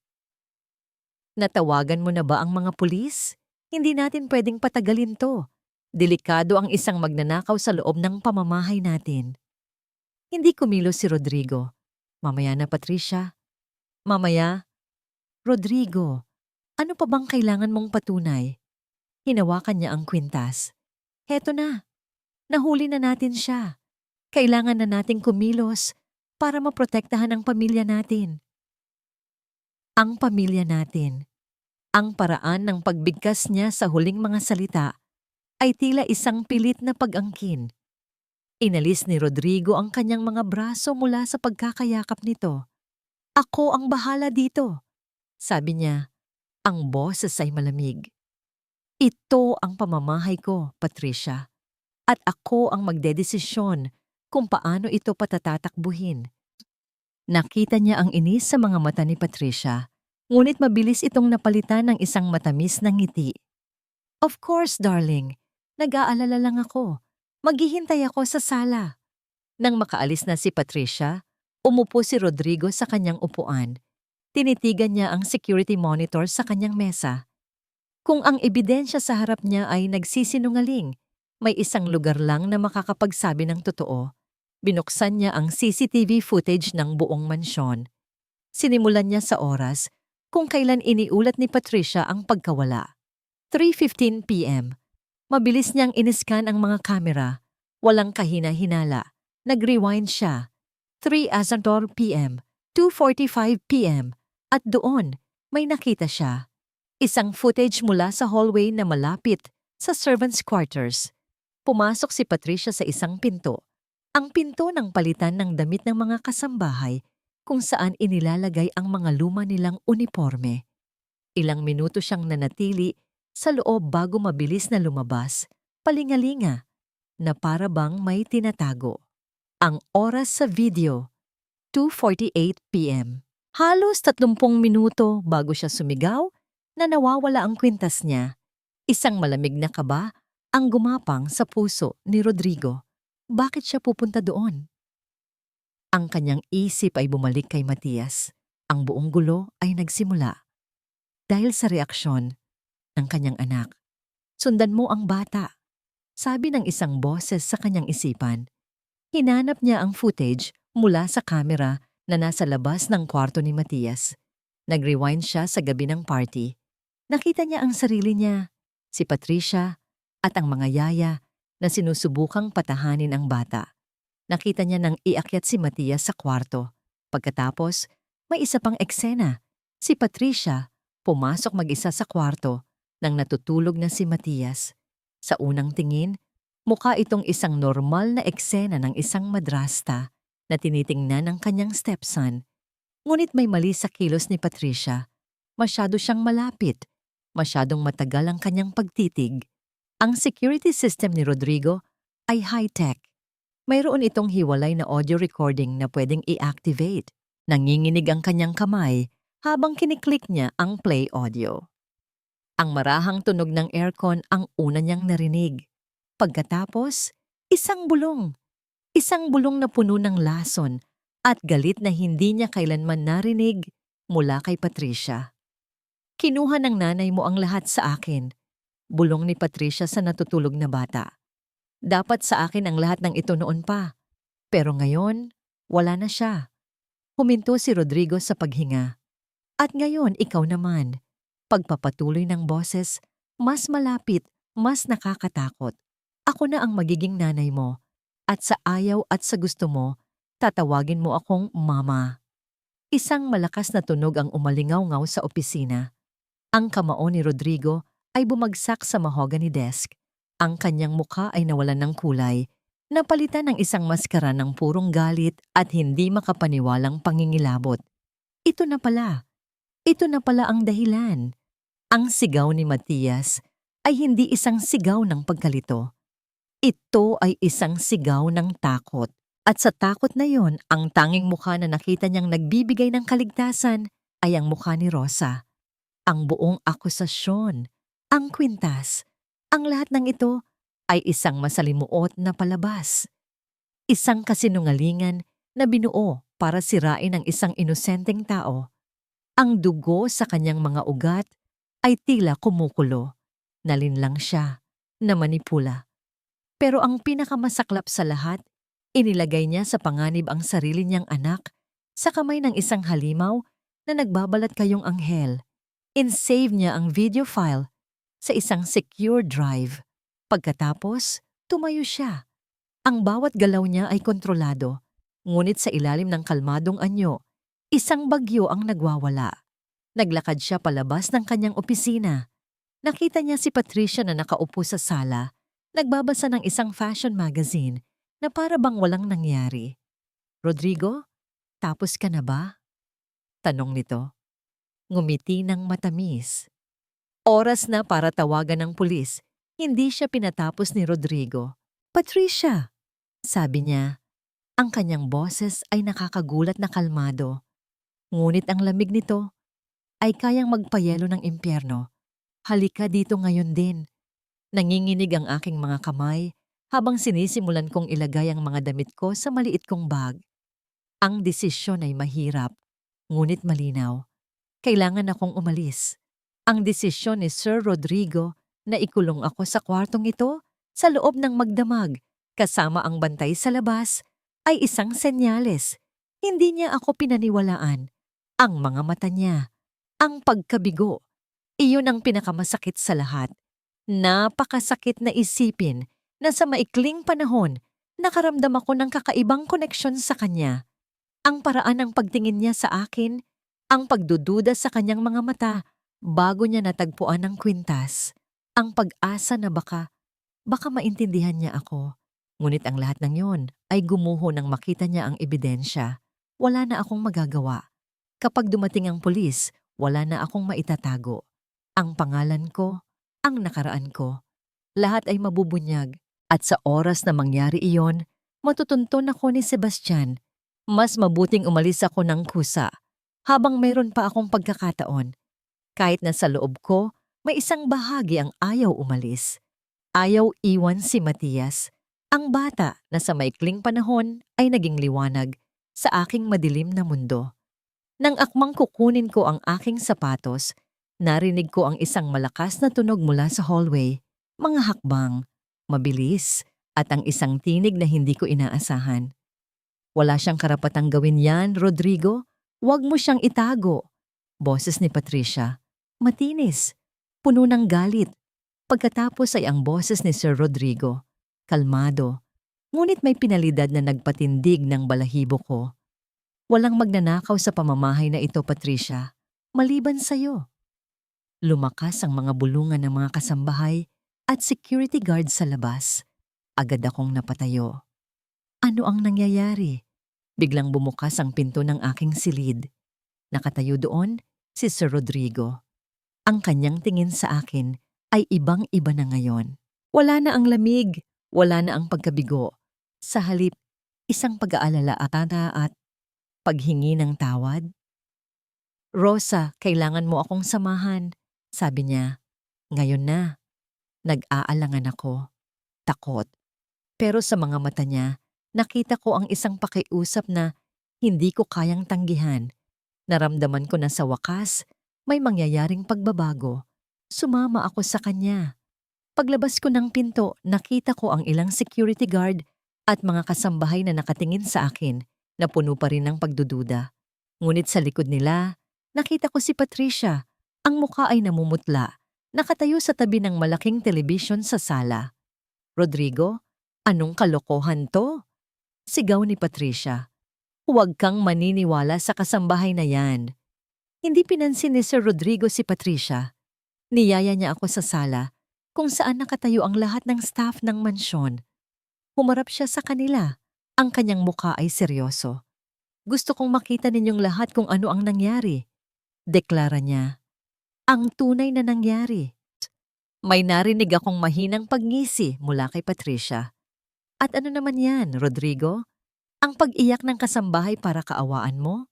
"Natawagan mo na ba ang mga pulis? Hindi natin pwedeng patagalin to. Delikado ang isang magnanakaw sa loob ng pamamahay natin." Hindi kumilos si Rodrigo. "Mamaya na, Patricia." "Mamaya?" "Rodrigo, ano pa bang kailangan mong patunay?" Hinawakan niya ang kwintas. "Heto na. Nahuli na natin siya. Kailangan na nating kumilos para maprotektahan ang pamilya natin." Ang pamilya natin. Ang paraan ng pagbigkas niya sa huling mga salita ay tila isang pilit na pag-angkin. Inalis ni Rodrigo ang kanyang mga braso mula sa pagkakayakap nito. "Ako ang bahala dito," sabi niya. Ang boses ay malamig. "Ito ang pamamahay ko, Patricia. At ako ang magdedesisyon kung paano ito patatatakbuhin." Nakita niya ang inis sa mga mata ni Patricia, ngunit mabilis itong napalitan ng isang matamis na ngiti. "Of course, darling. Nag-aalala lang ako. Maghihintay ako sa sala." Nang makaalis na si Patricia, umupo si Rodrigo sa kanyang upuan. Tinitigan niya ang security monitor sa kanyang mesa. Kung ang ebidensya sa harap niya ay nagsisinungaling, may isang lugar lang na makakapagsabi ng totoo. Binuksan niya ang CCTV footage ng buong mansyon. Sinimulan niya sa oras kung kailan iniulat ni Patricia ang pagkawala. 3:15 p.m. Mabilis niyang iniskan ang mga kamera. Walang kahina-hinala. Nag-rewind siya. 3:00 p.m., 2:45 p.m. At doon, may nakita siya. Isang footage mula sa hallway na malapit sa servants' quarters. Pumasok si Patricia sa isang pinto. Ang pinto ng palitan ng damit ng mga kasambahay kung saan inilalagay ang mga luma nilang uniforme. Ilang minuto siyang nanatili sa loob bago mabilis na lumabas, palingalinga, na para bang may tinatago. Ang oras sa video, 2:48 p.m. Halos 30 minuto bago siya sumigaw na nawawala ang kwintas niya. Isang malamig na kaba ang gumapang sa puso ni Rodrigo. Bakit siya pupunta doon? Ang kanyang isip ay bumalik kay Matias. Ang buong gulo ay nagsimula. Dahil sa reaksyon ng kanyang anak. "Sundan mo ang bata," sabi ng isang boses sa kanyang isipan. Hinanap niya ang footage mula sa kamera na nasa labas ng kwarto ni Matias. Nag-rewind siya sa gabi ng party. Nakita niya ang sarili niya, si Patricia, at ang mga yaya na sinusubukang patahanin ang bata. Nakita niya nang iakyat si Matias sa kwarto. Pagkatapos, may isa pang eksena. Si Patricia pumasok mag-isa sa kwarto nang natutulog na si Matias. Sa unang tingin, mukha itong isang normal na eksena ng isang madrasta na tinitingnan ng kanyang stepson. Ngunit may mali sa kilos ni Patricia. Masyado siyang malapit. Masyadong matagal ang kanyang pagtitig. Ang security system ni Rodrigo ay high-tech. Mayroon itong hiwalay na audio recording na pwedeng i-activate. Nanginginig ang kanyang kamay habang kiniklik niya ang play audio. Ang marahang tunog ng aircon ang una niyang narinig. Pagkatapos, isang bulong. Isang bulong na puno ng lason at galit na hindi niya kailanman narinig mula kay Patricia. Kinuha ng nanay mo ang lahat sa akin. Bulong ni Patricia sa natutulog na bata. Dapat sa akin ang lahat ng ito noon pa. Pero ngayon, wala na siya. Huminto si Rodrigo sa paghinga. At ngayon, ikaw naman. Pagpapatuloy ng boses, mas malapit, mas nakakatakot. Ako na ang magiging nanay mo. At sa ayaw at sa gusto mo, tatawagin mo akong mama. Isang malakas na tunog ang umalingaw-ngaw sa opisina. Ang kamao ni Rodrigo ay bumagsak sa mahogany desk. Ang kanyang mukha ay nawalan ng kulay, napalitan ng isang maskara ng purong galit at hindi makapaniwalang pangingilabot. Ito na pala. Ito na pala ang dahilan. Ang sigaw ni Matias ay hindi isang sigaw ng pagkalito. Ito ay isang sigaw ng takot. At sa takot na yon, ang tanging mukha na nakita niyang nagbibigay ng kaligtasan ay ang mukha ni Rosa. Ang buong akusasyon, ang kwintas, ang lahat ng ito ay isang masalimuot na palabas. Isang kasinungalingan na binuo para sirain ang isang inosenteng tao. Ang dugo sa kanyang mga ugat ay tila kumukulo. Nalinlang siya, namanipula. Pero ang pinakamasaklap sa lahat, inilagay niya sa panganib ang sarili niyang anak sa kamay ng isang halimaw na nagbabalat kayong anghel. In-save niya ang video file sa isang secure drive. Pagkatapos, tumayo siya. Ang bawat galaw niya ay kontrolado, ngunit sa ilalim ng kalmadong anyo, isang bagyo ang nagwawala. Naglakad siya palabas ng kanyang opisina. Nakita niya si Patricia na nakaupo sa sala, nagbabasa ng isang fashion magazine na para bang walang nangyari. Rodrigo, tapos ka na ba? Tanong nito. Ngumiti ng matamis. Oras na para tawagan ng pulis. Hindi siya pinatapos ni Rodrigo. Patricia, sabi niya. Ang kanyang boses ay nakakagulat na kalmado. Ngunit ang lamig nito ay kayang magpayelo ng impyerno. Halika dito ngayon din. Nanginginig ang aking mga kamay habang sinisimulan kong ilagay ang mga damit ko sa maliit kong bag. Ang desisyon ay mahirap, ngunit malinaw. Kailangan akong umalis. Ang desisyon ni Sir Rodrigo na ikulong ako sa kwartong ito sa loob ng magdamag kasama ang bantay sa labas ay isang senyales. Hindi niya ako pinaniwalaan. Ang mga mata niya, ang pagkabigo, iyon ang pinakamasakit sa lahat. Napakasakit na isipin na sa maikling panahon nakaramdam ako ng kakaibang koneksyon sa kanya. Ang paraan ng pagtingin niya sa akin, ang pagdududa sa kanyang mga mata bago niya natagpuan ang kwintas, ang pag-asa na baka maintindihan niya ako. Ngunit ang lahat ng yon ay gumuho nang makita niya ang ebidensya. Wala na akong magagawa. Kapag dumating ang pulis, wala na akong maitatago. Ang pangalan ko, ang nakaraan ko, lahat ay mabubunyag. At sa oras na mangyari iyon, matutunton ako ni Sebastian. Mas mabuting umalis ako ng kusa habang mayroon pa akong pagkakataon. Kahit na sa loob ko, may isang bahagi ang ayaw umalis. Ayaw iwan si Matias, ang bata na sa maikling panahon ay naging liwanag sa aking madilim na mundo. Nang akmang kukunin ko ang aking sapatos, narinig ko ang isang malakas na tunog mula sa hallway, mga hakbang, mabilis, at ang isang tinig na hindi ko inaasahan. Wala siyang karapatang gawin yan, Rodrigo. Huwag mo siyang itago. Boses ni Patricia. Matinis. Puno ng galit. Pagkatapos ay ang boses ni Sir Rodrigo. Kalmado. Ngunit may pinalidad na nagpatindig ng balahibo ko. Walang magnanakaw sa pamamahay na ito, Patricia. Maliban sa'yo. Lumakas ang mga bulungan ng mga kasambahay at security guard sa labas. Agad akong napatayo. Ano ang nangyayari? Biglang bumukas ang pinto ng aking silid. Nakatayo doon si Sir Rodrigo. Ang kanyang tingin sa akin ay ibang-iba na ngayon. Wala na ang lamig, wala na ang pagkabigo. Sa halip, isang pag-aalala at paghingi ng tawad. Rosa, kailangan mo akong samahan, sabi niya. Ngayon na. Nag-aalangan ako. Takot. Pero sa mga mata niya, nakita ko ang isang pakiusap na hindi ko kayang tanggihan. Naramdaman ko na sa wakas, may mangyayaring pagbabago. Sumama ako sa kanya. Paglabas ko ng pinto, nakita ko ang ilang security guard at mga kasambahay na nakatingin sa akin na puno pa rin ng pagdududa. Ngunit sa likod nila, nakita ko si Patricia. Ang mukha ay namumutla, nakatayo sa tabi ng malaking telebisyon sa sala. Rodrigo, anong kalokohan to? Sigaw ni Patricia. Huwag kang maniniwala sa kasambahay na yan. Hindi pinansin ni Sir Rodrigo si Patricia. Niyaya niya ako sa sala kung saan nakatayo ang lahat ng staff ng mansyon. Humarap siya sa kanila. Ang kanyang mukha ay seryoso. Gusto kong makita ninyong lahat kung ano ang nangyari. Deklara niya. Ang tunay na nangyari. May narinig akong mahinang pagngisi mula kay Patricia. At ano naman yan, Rodrigo? Ang pag-iyak ng kasambahay para kaawaan mo?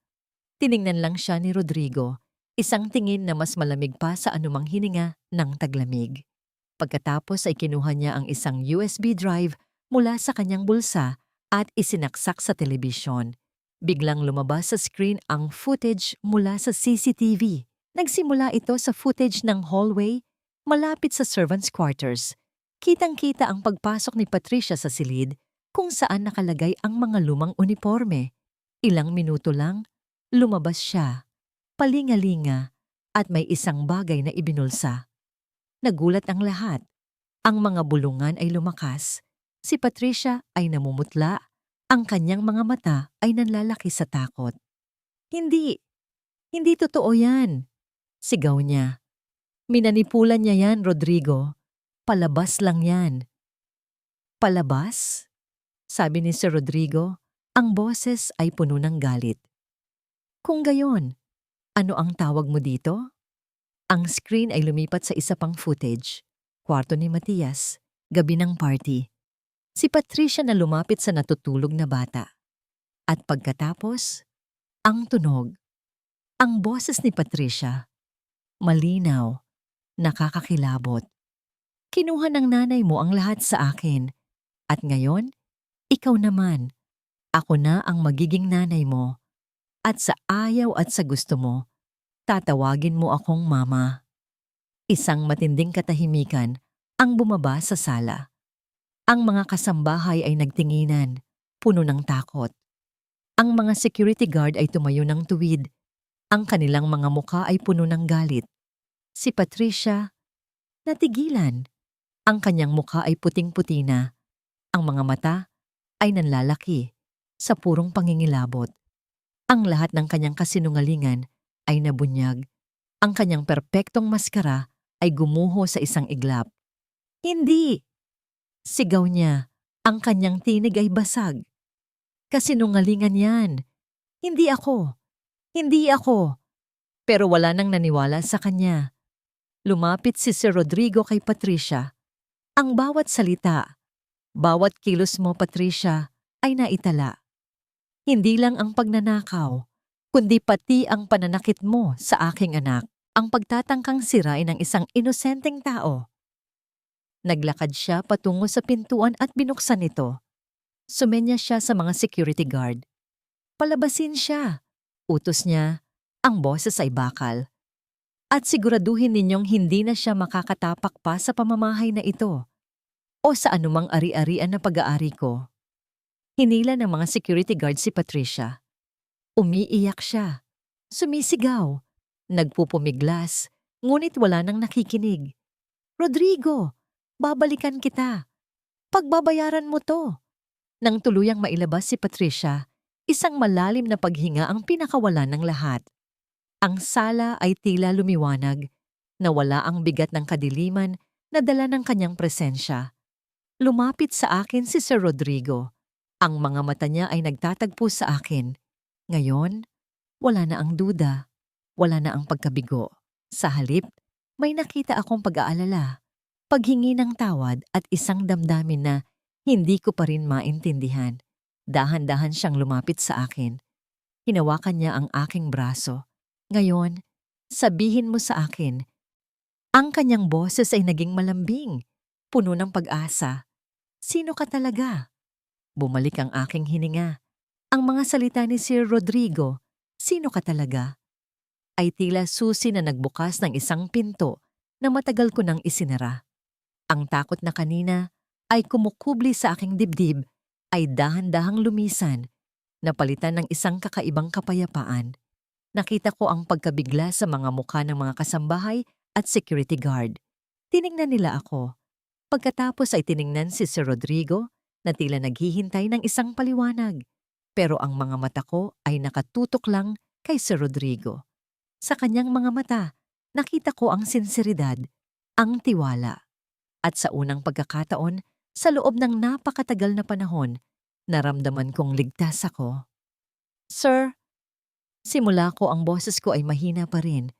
Tiningnan lang siya ni Rodrigo, isang tingin na mas malamig pa sa anumang hininga ng taglamig. Pagkatapos ay kinuha niya ang isang USB drive mula sa kanyang bulsa at isinaksak sa telebisyon. Biglang lumabas sa screen ang footage mula sa CCTV. Nagsimula ito sa footage ng hallway malapit sa servants' quarters. Kitang-kita ang pagpasok ni Patricia sa silid kung saan nakalagay ang mga lumang uniforme. Ilang minuto lang, lumabas siya, palingalinga at may isang bagay na ibinulsa. Nagulat ang lahat. Ang mga bulungan ay lumakas. Si Patricia ay namumutla. Ang kanyang mga mata ay nanlalaki sa takot. Hindi totoo yan. Sigaw niya. Minanipulan niya yan, Rodrigo. Palabas lang yan. Palabas? Sabi ni Sir Rodrigo, ang boses ay puno ng galit. Kung gayon, ano ang tawag mo dito? Ang screen ay lumipat sa isa pang footage. Kwarto ni Matias, gabi ng party. Si Patricia na lumapit sa natutulog na bata. At pagkatapos, ang tunog. Ang boses ni Patricia. Malinaw, nakakakilabot. Kinuha ng nanay mo ang lahat sa akin. At ngayon, ikaw naman. Ako na ang magiging nanay mo. At sa ayaw at sa gusto mo, tatawagin mo akong mama. Isang matinding katahimikan ang bumaba sa sala. Ang mga kasambahay ay nagtinginan, puno ng takot. Ang mga security guard ay tumayo ng tuwid. Ang kanilang mga mukha ay puno ng galit. Si Patricia, natigilan. Ang kanyang mukha ay puting-puti na. Ang mga mata ay nanlalaki sa purong pangingilabot. Ang lahat ng kanyang kasinungalingan ay nabunyag. Ang kanyang perpektong maskara ay gumuho sa isang iglap. Hindi! Sigaw niya. Ang kanyang tinig ay basag. Kasinungalingan yan. Hindi ako. Hindi ako. Pero wala nang naniwala sa kanya. Lumapit si Sir Rodrigo kay Patricia. Ang bawat salita, bawat kilos mo, Patricia, ay naitala. Hindi lang ang pagnanakaw, kundi pati ang pananakit mo sa aking anak, ang pagtatangkang sirain ng isang inosenteng tao. Naglakad siya patungo sa pintuan at binuksan ito. Sumenya siya sa mga security guard. Palabasin siya. Utos niya, ang boses ay bakal. At siguraduhin ninyong hindi na siya makakatapak pa sa pamamahay na ito o sa anumang ari-arian na pag-aari ko. Hinila ng mga security guard si Patricia. Umiiyak siya. Sumisigaw. Nagpupumiglas, ngunit wala nang nakikinig. Rodrigo, babalikan kita. Pagbabayaran mo to. Nang tuluyang mailabas si Patricia, isang malalim na paghinga ang pinakawalan ng lahat. Ang sala ay tila lumiwanag, nawala ang bigat ng kadiliman na dala ng kanyang presensya. Lumapit sa akin si Sir Rodrigo. Ang mga mata niya ay nagtatagpo sa akin. Ngayon, wala na ang duda, wala na ang pagkabigo. Sa halip, may nakita akong pag-aalala, paghingi ng tawad at isang damdamin na hindi ko pa rin maintindihan. Dahan-dahan siyang lumapit sa akin. Hinawakan niya ang aking braso. Ngayon, sabihin mo sa akin. Ang kanyang boses ay naging malambing, puno ng pag-asa. Sino ka talaga? Bumalik ang aking hininga. Ang mga salita ni Sir Rodrigo, sino ka talaga? ay tila susi na nagbukas ng isang pinto na matagal ko nang isinara. Ang takot na kanina ay kumukubli sa aking dibdib ay dahan-dahang lumisan, napalitan ng isang kakaibang kapayapaan. Nakita ko ang pagkabigla sa mga mukha ng mga kasambahay at security guard. Tiningnan nila ako. Pagkatapos ay tiningnan si Sir Rodrigo na tila naghihintay ng isang paliwanag. Pero ang mga mata ko ay nakatutok lang kay Sir Rodrigo. Sa kanyang mga mata, nakita ko ang sinseridad, ang tiwala. At sa unang pagkakataon, sa loob ng napakatagal na panahon, naramdaman kong ligtas ako. Sir, simula ko ang boses ko ay mahina pa rin,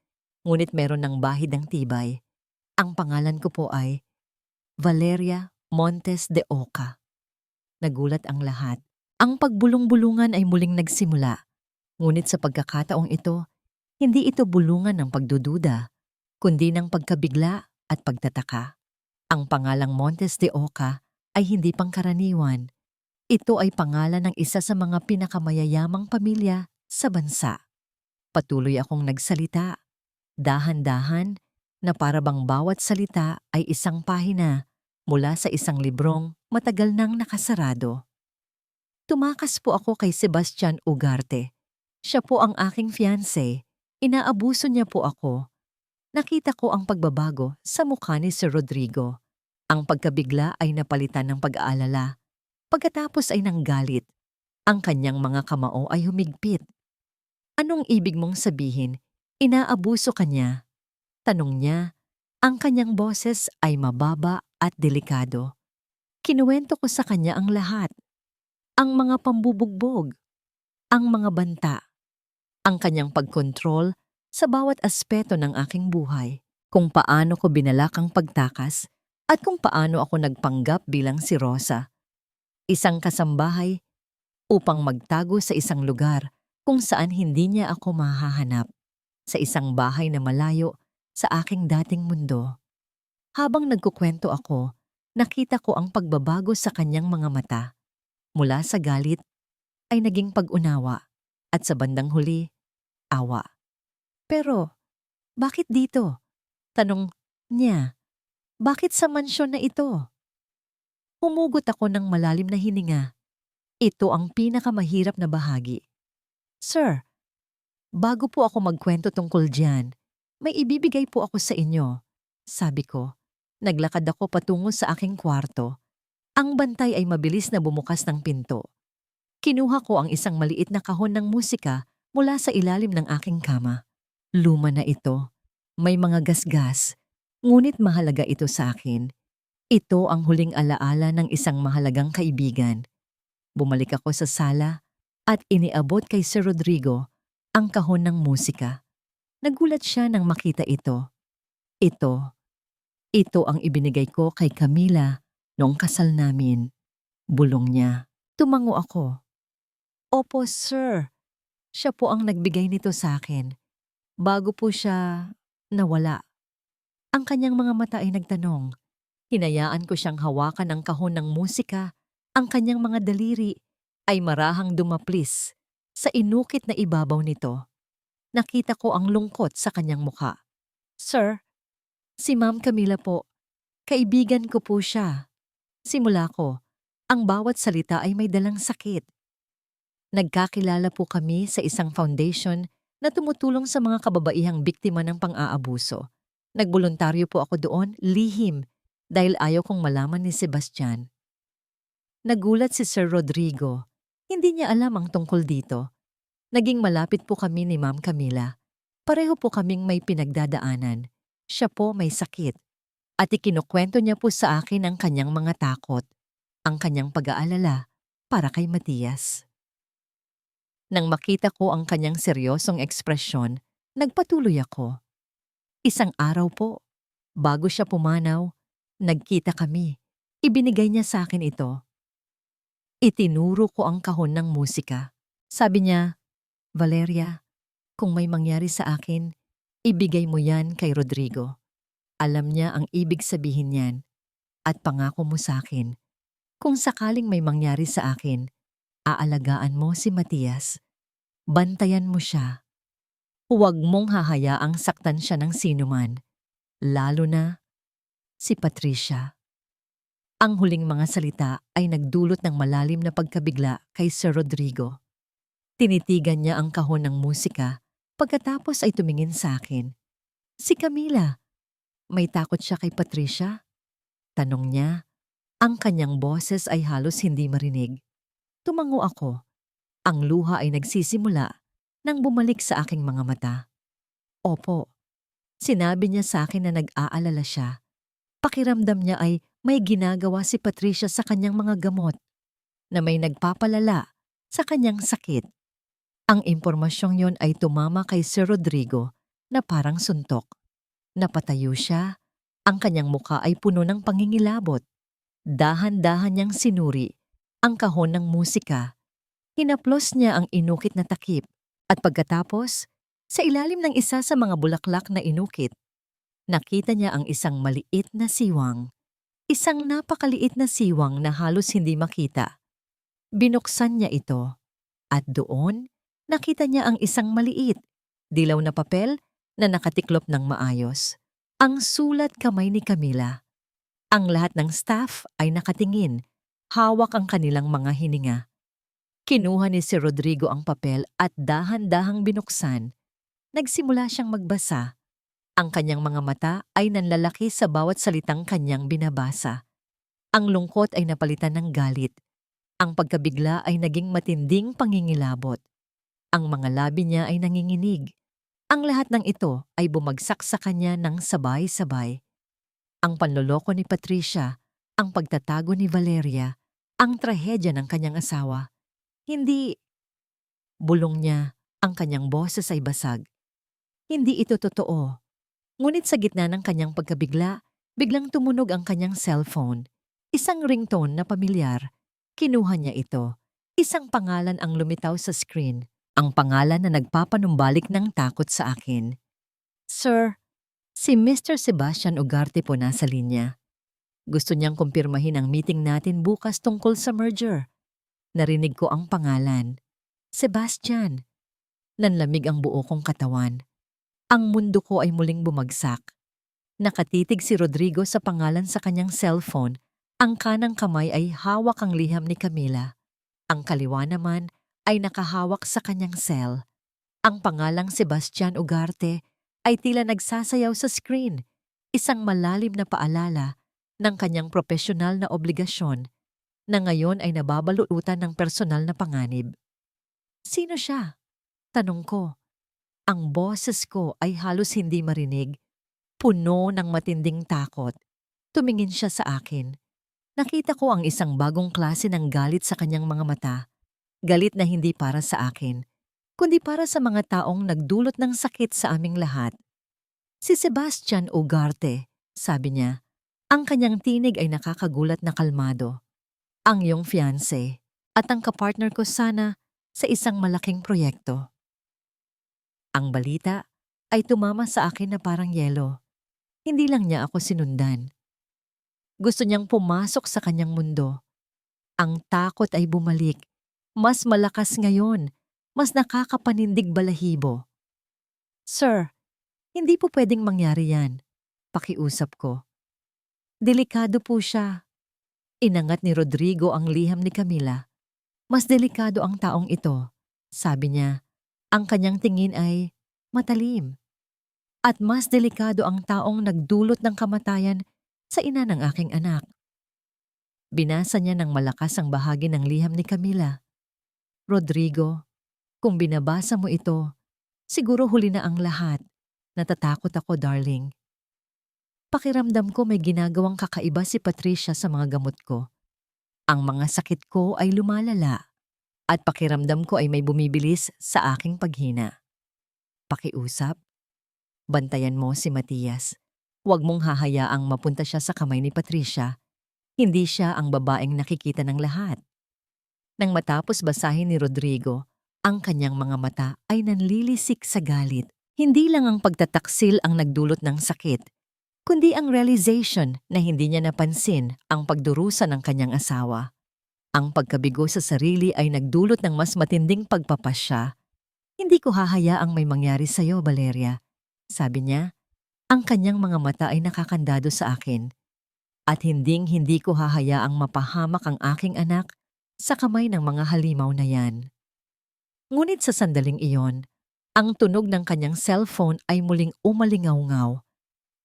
ngunit meron ng bahid ng tibay. Ang pangalan ko po ay Valeria Montes de Oca. Nagulat ang lahat. Ang pagbulong-bulungan ay muling nagsimula. Ngunit sa pagkakataong ito, hindi ito bulungan ng pagdududa, kundi ng pagkabigla at pagtataka. Ang pangalang Montes de Oca ay hindi pangkaraniwan. Ito ay pangalan ng isa sa mga pinakamayayamang pamilya sa bansa. Patuloy akong nagsalita, dahan-dahan, na para bang bawat salita ay isang pahina mula sa isang librong matagal nang nakasarado. Tumakas po ako kay Sebastian Ugarte. Siya po ang aking fiancé. Inaabuso niya po ako. Nakita ko ang pagbabago sa mukha ni Sir Rodrigo. Ang pagkabigla ay napalitan ng pag-aalala. Pagkatapos ay nanggalit. Ang kanyang mga kamao ay humigpit. Anong ibig mong sabihin? Inaabuso ka niya? Tanong niya. Ang kanyang boses ay mababa at delikado. Kinuwento ko sa kanya ang lahat. Ang mga pambubugbog, ang mga banta, ang kanyang pagkontrol sa bawat aspeto ng aking buhay, kung paano ko binalak ang pagtakas at kung paano ako nagpanggap bilang si Rosa, isang kasambahay upang magtago sa isang lugar kung saan hindi niya ako mahahanap, sa isang bahay na malayo sa aking dating mundo. Habang nagkukwento ako, nakita ko ang pagbabago sa kanyang mga mata. Mula sa galit ay naging pag-unawa at sa bandang huli, awa. Pero, bakit dito? Tanong niya, bakit sa mansyon na ito? Humugot ako ng malalim na hininga. Ito ang pinakamahirap na bahagi. Sir, bago po ako magkwento tungkol diyan, may ibibigay po ako sa inyo. Sabi ko, naglakad ako patungo sa aking kwarto. Ang bantay ay mabilis na bumukas ng pinto. Kinuha ko ang isang maliit na kahon ng musika mula sa ilalim ng aking kama. Luma na ito. May mga gasgas, ngunit mahalaga ito sa akin. Ito ang huling alaala ng isang mahalagang kaibigan. Bumalik ako sa sala at iniabot kay Sir Rodrigo ang kahon ng musika. Nagulat siya nang makita ito. Ito ang ibinigay ko kay Camila noong kasal namin. Bulong niya. Tumango ako. Opo, sir. Siya po ang nagbigay nito sa akin. Bago po siya nawala. Ang kanyang mga mata ay nagtanong. Hinayaan ko siyang hawakan ang kahon ng musika. Ang kanyang mga daliri ay marahang dumaplis sa inukit na ibabaw nito. Nakita ko ang lungkot sa kanyang mukha. Sir, si Ma'am Camila po. Kaibigan ko po siya. Simula ko, ang bawat salita ay may dalang sakit. Nagkakilala po kami sa isang foundation na tumutulong sa mga kababaihang biktima ng pang-aabuso. Nagboluntaryo po ako doon, lihim, dahil ayaw kong malaman ni Sebastian. Nagulat si Sir Rodrigo. Hindi niya alam ang tungkol dito. Naging malapit po kami ni Ma'am Camila. Pareho po kaming may pinagdadaanan. Siya po may sakit. At ikinukwento niya po sa akin ang kanyang mga takot, ang kanyang pag-aalala para kay Matias. Nang makita ko ang kanyang seryosong ekspresyon, nagpatuloy ako. Isang araw po, bago siya pumanaw, nagkita kami. Ibinigay niya sa akin ito. Itinuro ko ang kahon ng musika. Sabi niya, Valeria, kung may mangyari sa akin, ibigay mo yan kay Rodrigo. Alam niya ang ibig sabihin niyan at pangako mo sa akin. Kung sakaling may mangyari sa akin, aalagaan mo si Matias. Bantayan mo siya. Huwag mong hahayaang saktan siya ng sinuman, lalo na si Patricia. Ang huling mga salita ay nagdulot ng malalim na pagkabigla kay Sir Rodrigo. Tinitigan niya ang kahon ng musika, pagkatapos ay tumingin sa akin. Si Camila, may takot siya kay Patricia? Tanong niya. Ang kanyang boses ay halos hindi marinig. Tumango ako. Ang luha ay nagsisimula nang bumalik sa aking mga mata. Opo, sinabi niya sa akin na nag-aalala siya. Pakiramdam niya ay may ginagawa si Patricia sa kanyang mga gamot na may nagpapalala sa kanyang sakit. Ang impormasyong yon ay tumama kay Sir Rodrigo na parang suntok. Napatayo siya. Ang kanyang muka ay puno ng pangingilabot. Dahan-dahan niyang sinuri ang kahon ng musika. Hinaplos niya ang inukit na takip at pagkatapos, sa ilalim ng isa sa mga bulaklak na inukit, nakita niya ang isang maliit na siwang. Isang napakaliit na siwang na halos hindi makita. Binuksan niya ito at doon nakita niya ang isang maliit, dilaw na papel na nakatiklop ng maayos. Ang sulat kamay ni Camila. Ang lahat ng staff ay nakatingin, hawak ang kanilang mga hininga. Kinuha ni Sir Rodrigo ang papel at dahan-dahang binuksan. Nagsimula siyang magbasa. Ang kanyang mga mata ay nanlalaki sa bawat salitang kanyang binabasa. Ang lungkot ay napalitan ng galit. Ang pagkabigla ay naging matinding pangingilabot. Ang mga labi niya ay nanginginig. Ang lahat ng ito ay bumagsak sa kanya ng sabay-sabay. Ang panloloko ni Patricia, ang pagtatago ni Valeria, ang trahedya ng kanyang asawa. Hindi, bulong niya, ang kanyang boses ay basag. Hindi ito totoo. Ngunit sa gitna ng kanyang pagkabigla, biglang tumunog ang kanyang cellphone. Isang ringtone na pamilyar. Kinuha niya ito. Isang pangalan ang lumitaw sa screen. Ang pangalan na nagpapanumbalik ng takot sa akin. Sir, si Mr. Sebastian Ugarte po nasa linya. Gusto niyang kumpirmahin ang meeting natin bukas tungkol sa merger. Narinig ko ang pangalan. Sebastian. Nanlamig ang buo kong katawan. Ang mundo ko ay muling bumagsak. Nakatitig si Rodrigo sa pangalan sa kanyang cellphone. Ang kanang kamay ay hawak ang liham ni Camila. Ang kaliwa naman ay nakahawak sa kanyang cell. Ang pangalang Sebastian Ugarte ay tila nagsasayaw sa screen. Isang malalim na paalala ng kanyang propesyonal na obligasyon na ngayon ay nababalutan ng personal na panganib. Sino siya? Tanong ko. Ang boses ko ay halos hindi marinig. Puno ng matinding takot. Tumingin siya sa akin. Nakita ko ang isang bagong klase ng galit sa kanyang mga mata. Galit na hindi para sa akin, kundi para sa mga taong nagdulot ng sakit sa aming lahat. Si Sebastian Ugarte, sabi niya. Ang kanyang tinig ay nakakagulat na kalmado. Ang iyong fiancé at ang kapartner ko sana sa isang malaking proyekto. Ang balita ay tumama sa akin na parang yelo. Hindi lang niya ako sinundan. Gusto niyang pumasok sa kanyang mundo. Ang takot ay bumalik. Mas malakas ngayon. Mas nakakapanindig balahibo. Sir, hindi po pwedeng mangyari yan. Pakiusap ko. Delikado po siya. Inangat ni Rodrigo ang liham ni Camila. Mas delikado ang taong ito. Sabi niya, ang kanyang tingin ay matalim. At mas delikado ang taong nagdulot ng kamatayan sa ina ng aking anak. Binasa niya ng malakas ang bahagi ng liham ni Camila. Rodrigo, kung binabasa mo ito, siguro huli na ang lahat. Natatakot ako, darling. Pakiramdam ko may ginagawang kakaiba si Patricia sa mga gamot ko. Ang mga sakit ko ay lumalala at pakiramdam ko ay may bumibilis sa aking paghina. Pakiusap, bantayan mo si Matias. Huwag mong hahayaang mapunta siya sa kamay ni Patricia. Hindi siya ang babaeng nakikita ng lahat. Nang matapos basahin ni Rodrigo, ang kanyang mga mata ay nanlilisik sa galit. Hindi lang ang pagtataksil ang nagdulot ng sakit, kundi ang realization na hindi niya napansin ang pagdurusa ng kanyang asawa. Ang pagkabigo sa sarili ay nagdulot ng mas matinding pagpapasya. Hindi ko hahayaang may mangyari sa'yo, Valeria. Sabi niya, ang kanyang mga mata ay nakakandado sa akin. At hindi ko hahayaang mapahamak ang aking anak sa kamay ng mga halimaw na yan. Ngunit sa sandaling iyon, ang tunog ng kanyang cellphone ay muling umalingaw-ngaw.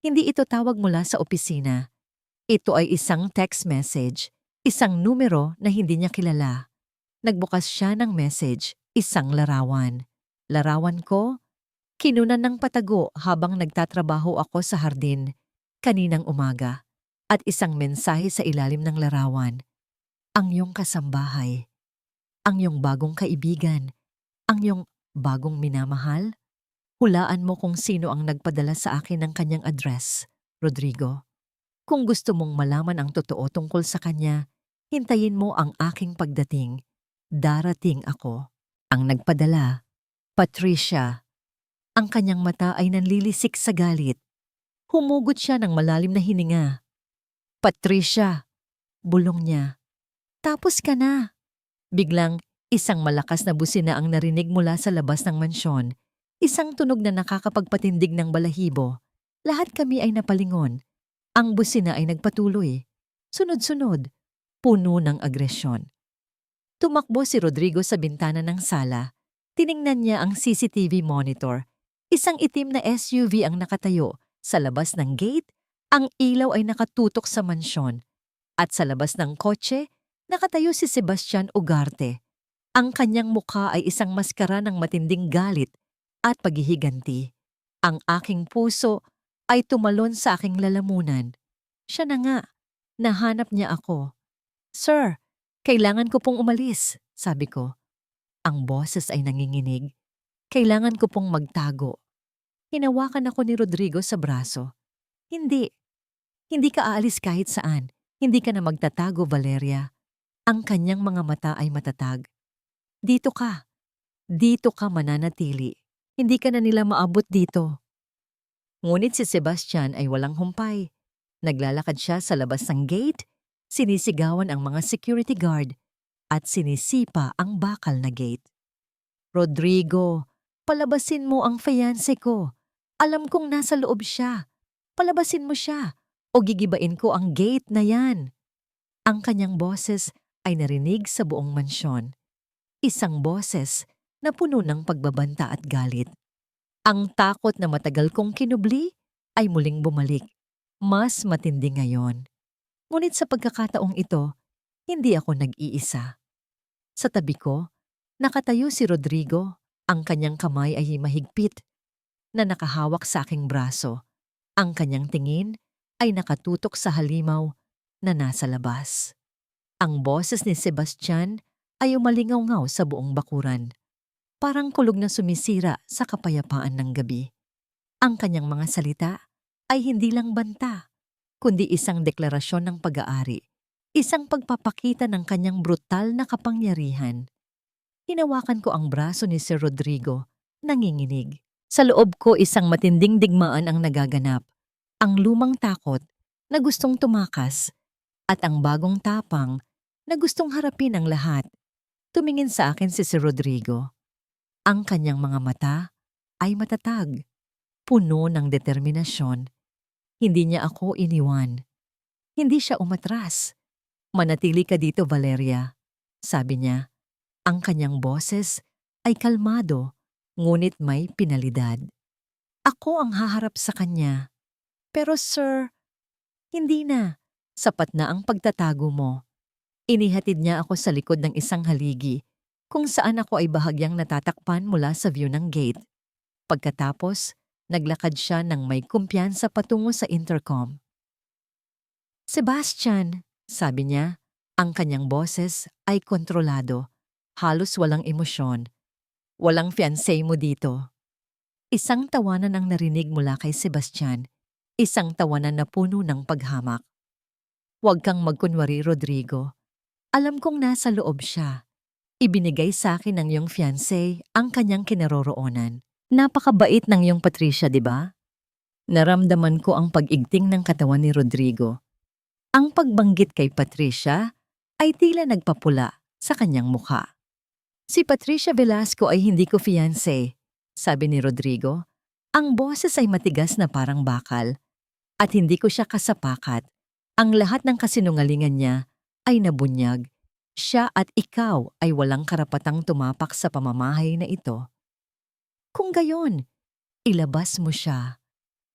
Hindi ito tawag mula sa opisina. Ito ay isang text message, isang numero na hindi niya kilala. Nagbukas siya ng message, isang larawan. Larawan ko, kinunan ng patago habang nagtatrabaho ako sa hardin kaninang umaga. At isang mensahe sa ilalim ng larawan. Ang iyong kasambahay, ang iyong bagong kaibigan, ang iyong bagong minamahal. Hulaan mo kung sino ang nagpadala sa akin ng kanyang address, Rodrigo. Kung gusto mong malaman ang totoo tungkol sa kanya, hintayin mo ang aking pagdating. Darating ako. Ang nagpadala, Patricia. Ang kanyang mata ay nanlilisik sa galit. Humugot siya ng malalim na hininga. Patricia, bulong niya. Tapos ka na. Biglang isang malakas na busina ang narinig mula sa labas ng mansyon. Isang tunog na nakakapagpatindig ng balahibo. Lahat kami ay napalingon. Ang busina ay nagpatuloy. Sunod-sunod, puno ng agresyon. Tumakbo si Rodrigo sa bintana ng sala. Tiningnan niya ang CCTV monitor. Isang itim na SUV ang nakatayo. Sa labas ng gate, ang ilaw ay nakatutok sa mansyon. At sa labas ng kotse, nakatayo si Sebastian Ugarte. Ang kanyang mukha ay isang maskara ng matinding galit at paghihiganti. Ang aking puso ay tumalon sa aking lalamunan. Siya na nga, nahanap niya ako. Sir, kailangan ko pong umalis, sabi ko. Ang boses ay nanginginig. Kailangan ko pong magtago. Hinawakan ako ni Rodrigo sa braso. Hindi ka aalis kahit saan. Hindi ka na magtatago, Valeria. Ang kanyang mga mata ay matatag. Dito ka. Dito ka mananatili. Hindi ka na nila maabot dito. Ngunit si Sebastian ay walang humpay. Naglalakad siya sa labas ng gate, sinisigawan ang mga security guard, at sinisipa ang bakal na gate. Rodrigo, palabasin mo ang fiancé ko. Alam kong nasa loob siya. Palabasin mo siya o gigibain ko ang gate na yan. Ang kanyang boses ay narinig sa buong mansyon. Isang boses na puno ng pagbabanta at galit. Ang takot na matagal kong kinubli ay muling bumalik. Mas matindi ngayon. Ngunit sa pagkakataong ito, hindi ako nag-iisa. Sa tabi ko, nakatayo si Rodrigo. Ang kanyang kamay ay mahigpit na nakahawak sa aking braso. Ang kanyang tingin ay nakatutok sa halimaw na nasa labas. Ang boses ni Sebastian ay umalingaw-ngaw sa buong bakuran. Parang kulog na sumisira sa kapayapaan ng gabi. Ang kanyang mga salita ay hindi lang banta, kundi isang deklarasyon ng pag-aari, isang pagpapakita ng kanyang brutal na kapangyarihan. Hinawakan ko ang braso ni Sir Rodrigo, nanginginig. Sa loob ko isang matinding digmaan ang nagaganap. Ang lumang takot na gustong tumakas at ang bagong tapang na gustong harapin ang lahat. Tumingin sa akin si Sir Rodrigo. Ang kanyang mga mata ay matatag, puno ng determinasyon. Hindi niya ako iniwan. Hindi siya umatras. Manatili ka dito, Valeria, sabi niya. Ang kanyang boses ay kalmado, ngunit may pinalidad. Ako ang haharap sa kanya. Pero sir, hindi na. Sapat na ang pagtatago mo. Inihatid niya ako sa likod ng isang haligi, kung saan ako ay bahagyang natatakpan mula sa view ng gate. Pagkatapos, naglakad siya ng may kumpiyansa patungo sa intercom. Sebastian, sabi niya, ang kanyang boses ay kontrolado, halos walang emosyon. Walang fiancé mo dito. Isang tawanan ang narinig mula kay Sebastian, isang tawanan na puno ng paghamak. Huwag kang magkunwari, Rodrigo. Alam kong nasa loob siya. Ibinigay sa akin ng iyong fiancé ang kanyang kinaroroonan. Napakabait ng iyong Patricia, di ba? Naramdaman ko ang pag-igting ng katawan ni Rodrigo. Ang pagbanggit kay Patricia ay tila nagpapula sa kanyang mukha. Si Patricia Velasco ay hindi ko fiancé, sabi ni Rodrigo. Ang boses ay matigas na parang bakal. At hindi ko siya kasapakat. Ang lahat ng kasinungalingan niya ay nabunyag. Siya at ikaw ay walang karapatang tumapak sa pamamahay na ito. Kung gayon, ilabas mo siya.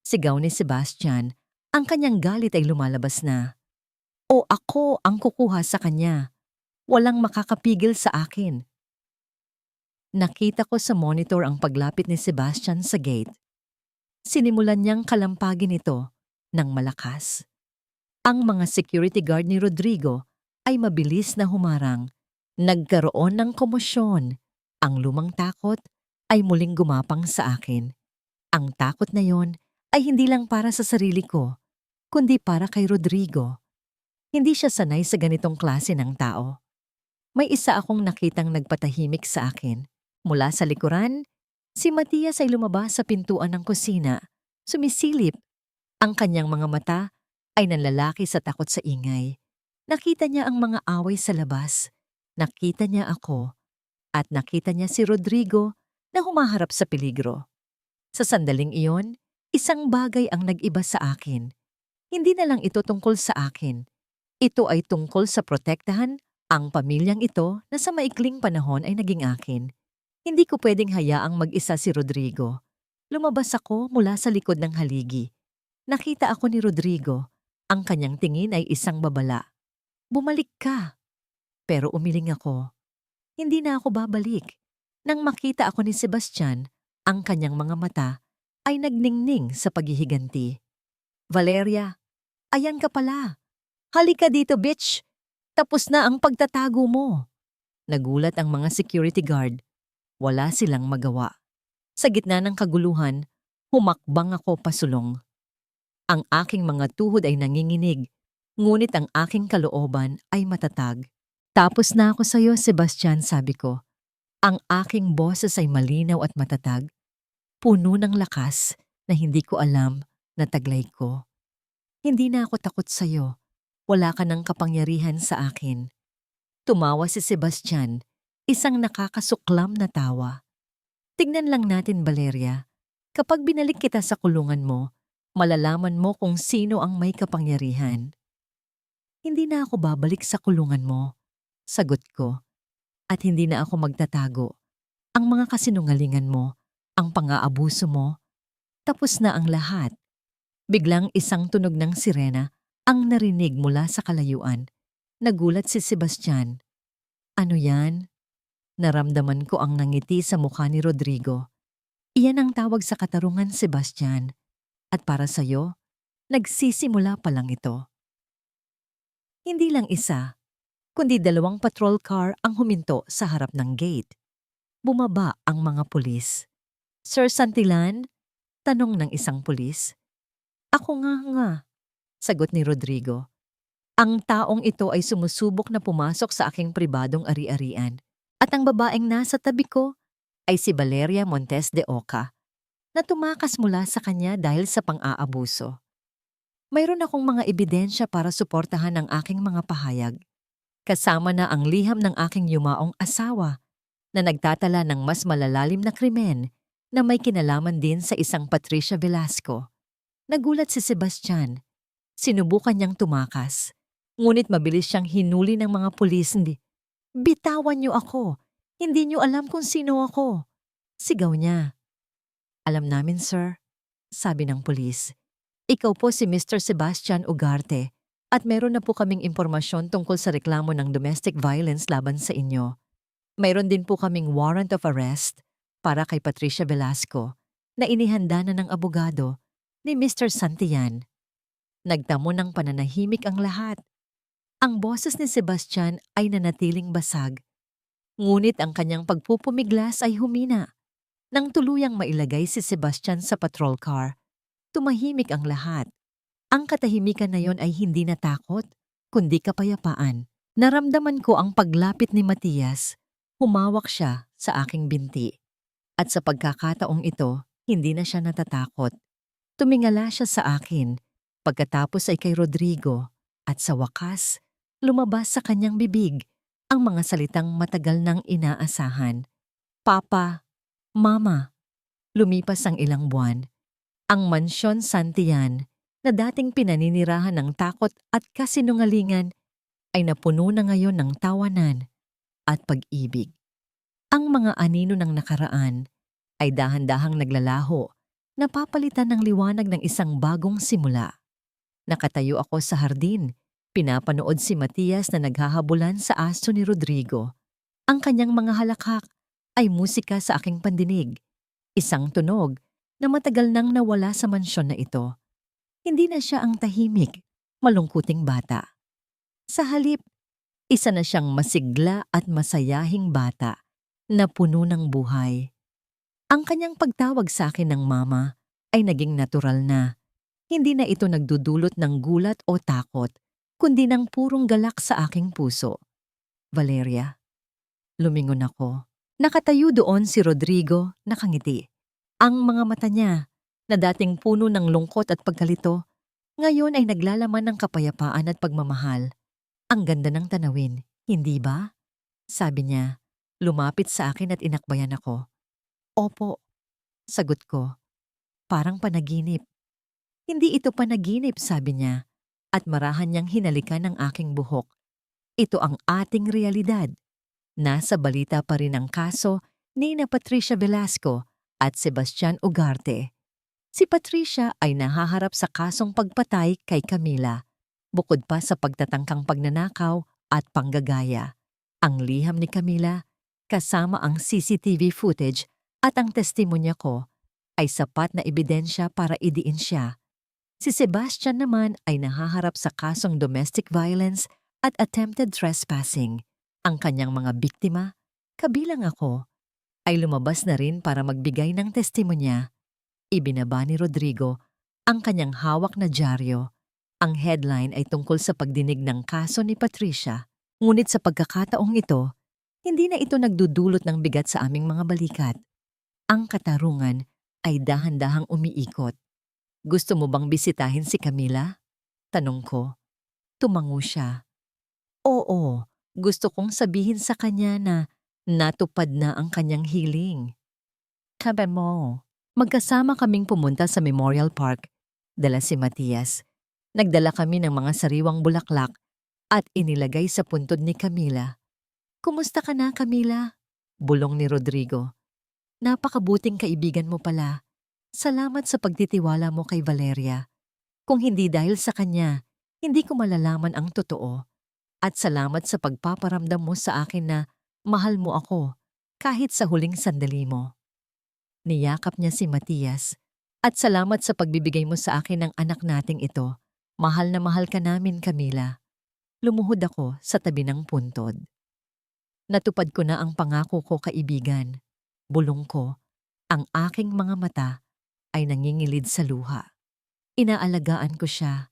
Sigaw ni Sebastian, ang kanyang galit ay lumalabas na. O ako ang kukuha sa kanya. Walang makakapigil sa akin. Nakita ko sa monitor ang paglapit ni Sebastian sa gate. Sinimulan niyang kalampagin ito ng malakas. Ang mga security guard ni Rodrigo ay mabilis na humarang. Nagkaroon ng komosyon. Ang lumang takot ay muling gumapang sa akin. Ang takot na yon ay hindi lang para sa sarili ko, kundi para kay Rodrigo. Hindi siya sanay sa ganitong klase ng tao. May isa akong nakitang nagpatahimik sa akin. Mula sa likuran, si Matias ay lumabas sa pintuan ng kusina. Sumisilip. Ang kanyang mga mata ay nanlalaki sa takot sa ingay. Nakita niya ang mga away sa labas. Nakita niya ako. At nakita niya si Rodrigo na humaharap sa peligro. Sa sandaling iyon, isang bagay ang nag-iba sa akin. Hindi na lang ito tungkol sa akin. Ito ay tungkol sa protektahan ang pamilyang ito na sa maikling panahon ay naging akin. Hindi ko pwedeng hayaang mag-isa si Rodrigo. Lumabas ako mula sa likod ng haligi. Nakita ako ni Rodrigo. Ang kanyang tingin ay isang babala. Bumalik ka. Pero umiling ako. Hindi na ako babalik. Nang makita ako ni Sebastian, ang kanyang mga mata ay nagningning sa paghihiganti. Valeria, ayan ka pala. Halika dito, bitch. Tapos na ang pagtatago mo. Nagulat ang mga security guard. Wala silang magawa. Sa gitna ng kaguluhan, humakbang ako pasulong. Ang aking mga tuhod ay nanginginig, ngunit ang aking kalooban ay matatag. Tapos na ako sa'yo, Sebastian, sabi ko. Ang aking boses ay malinaw at matatag, puno ng lakas na hindi ko alam na taglay ko. Hindi na ako takot sa'yo. Wala ka ng kapangyarihan sa akin. Tumawa si Sebastian, isang nakakasuklam na tawa. Tignan lang natin, Valeria. Kapag binalik kita sa kulungan mo, malalaman mo kung sino ang may kapangyarihan. Hindi na ako babalik sa kulungan mo, sagot ko. At hindi na ako magtatago. Ang mga kasinungalingan mo, ang pang-aabuso mo, tapos na ang lahat. Biglang isang tunog ng sirena ang narinig mula sa kalayuan. Nagulat si Sebastian. Ano yan? Naramdaman ko ang nangiti sa mukha ni Rodrigo. Iyan ang tawag sa katarungan, Sebastian. At para sa'yo, nagsisimula pa lang ito. Hindi lang isa, kundi 2 patrol car ang huminto sa harap ng gate. Bumaba ang mga pulis. Sir Santillan? Tanong ng isang pulis. Ako nga, sagot ni Rodrigo. Ang taong ito ay sumusubok na pumasok sa aking pribadong ari-arian. At ang babaeng nasa tabi ko ay si Valeria Montes de Oca, na tumakas mula sa kanya dahil sa pang-aabuso. Mayroon akong mga ebidensya para suportahan ang aking mga pahayag. Kasama na ang liham ng aking yumaong asawa na nagtatala ng mas malalalim na krimen na may kinalaman din sa isang Patricia Velasco. Nagulat si Sebastian. Sinubukan niyang tumakas, ngunit mabilis siyang hinuli ng mga pulis. Bitawan niyo ako. Hindi niyo alam kung sino ako. Sigaw niya. Alam namin, sir, sabi ng pulis. Ikaw po si Mr. Sebastian Ugarte at meron na po kaming impormasyon tungkol sa reklamo ng domestic violence laban sa inyo. Mayroon din po kaming warrant of arrest para kay Patricia Velasco na inihanda na ng abogado ni Mr. Santillan. Nagtamo ng pananahimik ang lahat. Ang boses ni Sebastian ay nanatiling basag. Ngunit ang kanyang pagpupumiglas ay humina. Nang tuluyang mailagay si Sebastian sa patrol car, tumahimik ang lahat. Ang katahimikan na yon ay hindi natakot, kundi kapayapaan. Naramdaman ko ang paglapit ni Matias. Humawak siya sa aking binti. At sa pagkakataong ito, hindi na siya natatakot. Tumingala siya sa akin. Pagkatapos ay kay Rodrigo. At sa wakas, lumabas sa kanyang bibig ang mga salitang matagal nang inaasahan. Papa, Mama, lumipas ang ilang buwan. Ang mansyon Santian na dating pinaninirahan ng takot at kasinungalingan ay napuno na ngayon ng tawanan at pag-ibig. Ang mga anino ng nakaraan ay dahan-dahang naglalaho, napapalitan ng liwanag ng isang bagong simula. Nakatayo ako sa hardin, pinapanood si Matias na naghahabulan sa aso ni Rodrigo. Ang kanyang mga halakhak ay musika sa aking pandinig, isang tunog na matagal nang nawala sa mansyon na ito. Hindi na siya ang tahimik, malungkuting bata. Sa halip, isa na siyang masigla at masayahing bata na puno ng buhay. Ang kanyang pagtawag sa akin ng mama ay naging natural na. Hindi na ito nagdudulot ng gulat o takot, kundi ng purong galak sa aking puso. Valeria. Lumingon ako. Nakatayo doon si Rodrigo, nakangiti. Ang mga mata niya, na dating puno ng lungkot at pagkalito, ngayon ay naglalaman ng kapayapaan at pagmamahal. Ang ganda ng tanawin, hindi ba? Sabi niya, lumapit sa akin at inakbayan ako. Opo, sagot ko. Parang panaginip. Hindi ito panaginip, sabi niya, at marahan niyang hinalikan ang aking buhok. Ito ang ating realidad. Nasa balita pa rin ang kaso ni na Patricia Velasco at Sebastian Ugarte. Si Patricia ay nahaharap sa kasong pagpatay kay Camila, bukod pa sa pagtatangkang pagnanakaw at panggagaya. Ang liham ni Camila, kasama ang CCTV footage at ang testimonya ko, ay sapat na ebidensya para idiin siya. Si Sebastian naman ay nahaharap sa kasong domestic violence at attempted trespassing. Ang kanyang mga biktima, kabilang ako, ay lumabas na rin para magbigay ng testimonya. Ibinaba ni Rodrigo ang kanyang hawak na dyaryo. Ang headline ay tungkol sa pagdinig ng kaso ni Patricia. Ngunit sa pagkakataong ito, hindi na ito nagdudulot ng bigat sa aming mga balikat. Ang katarungan ay dahan-dahang umiikot. Gusto mo bang bisitahin si Camila? Tanong ko. Tumango siya. Oo, gusto kong sabihin sa kanya na natupad na ang kanyang hiling. Sabi mo. Magkasama kaming pumunta sa Memorial Park. Dala si Matias. Nagdala kami ng mga sariwang bulaklak at inilagay sa puntod ni Camila. Kumusta ka na, Camila? Bulong ni Rodrigo. Napakabuting kaibigan mo pala. Salamat sa pagtitiwala mo kay Valeria. Kung hindi dahil sa kanya, hindi ko malalaman ang totoo. At salamat sa pagpaparamdam mo sa akin na mahal mo ako kahit sa huling sandali mo. Niyakap niya si Matias. At salamat sa pagbibigay mo sa akin ng anak nating ito. Mahal na mahal ka namin, Camila. Lumuhod ako sa tabi ng puntod. Natupad ko na ang pangako ko, kaibigan. Bulong ko, ang aking mga mata ay nangingilid sa luha. Inaalagaan ko siya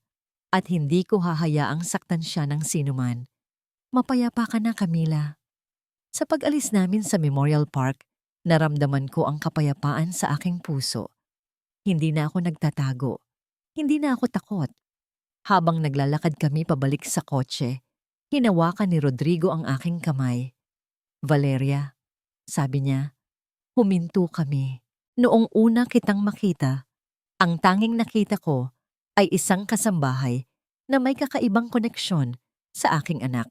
at hindi ko hahayaang saktan siya ng sinuman. Mapayapa ka na, Camila. Sa pag-alis namin sa Memorial Park, naramdaman ko ang kapayapaan sa aking puso. Hindi na ako nagtatago. Hindi na ako takot. Habang naglalakad kami pabalik sa kotse, hinawakan ni Rodrigo ang aking kamay. Valeria, sabi niya, huminto kami. Noong una kitang makita, ang tanging nakita ko ay isang kasambahay na may kakaibang koneksyon sa aking anak.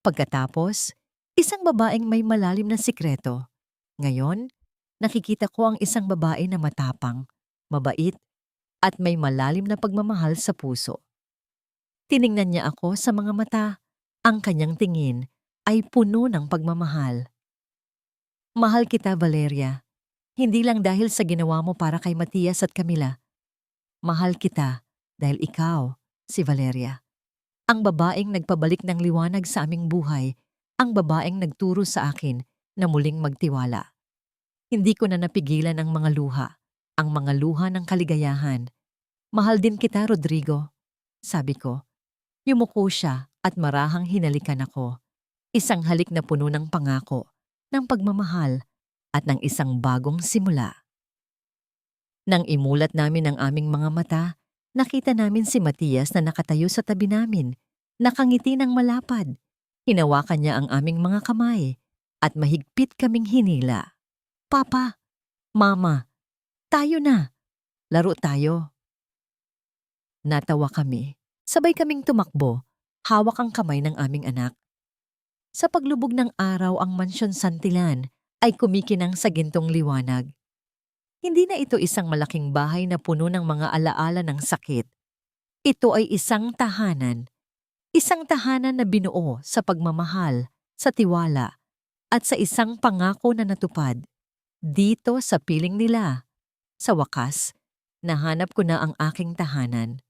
Pagkatapos, isang babaeng may malalim na sikreto. Ngayon, nakikita ko ang isang babae na matapang, mabait, at may malalim na pagmamahal sa puso. Tiningnan niya ako sa mga mata. Ang kanyang tingin ay puno ng pagmamahal. Mahal kita, Valeria. Hindi lang dahil sa ginawa mo para kay Matias at Camila. Mahal kita dahil ikaw, si Valeria. Ang babaeng nagpabalik ng liwanag sa aming buhay, ang babaeng nagturo sa akin na muling magtiwala. Hindi ko na napigilan ang mga luha ng kaligayahan. Mahal din kita, Rodrigo. Sabi ko. Yumuko siya at marahang hinalikan ako. Isang halik na puno ng pangako, ng pagmamahal, at ng isang bagong simula. Nang imulat namin ang aming mga mata, nakita namin si Matias na nakatayo sa tabi namin, nakangiti ng malapad. Hinawakan niya ang aming mga kamay at mahigpit kaming hinila. Papa, Mama, tayo na. Laro tayo. Natawa kami. Sabay kaming tumakbo. Hawak ang kamay ng aming anak. Sa paglubog ng araw ang mansyon Santilan ay kumikinang sa gintong liwanag. Hindi na ito isang malaking bahay na puno ng mga alaala ng sakit. Ito ay isang tahanan. Isang tahanan na binuo sa pagmamahal, sa tiwala, at sa isang pangako na natupad. Dito sa piling nila. Sa wakas, nahanap ko na ang aking tahanan.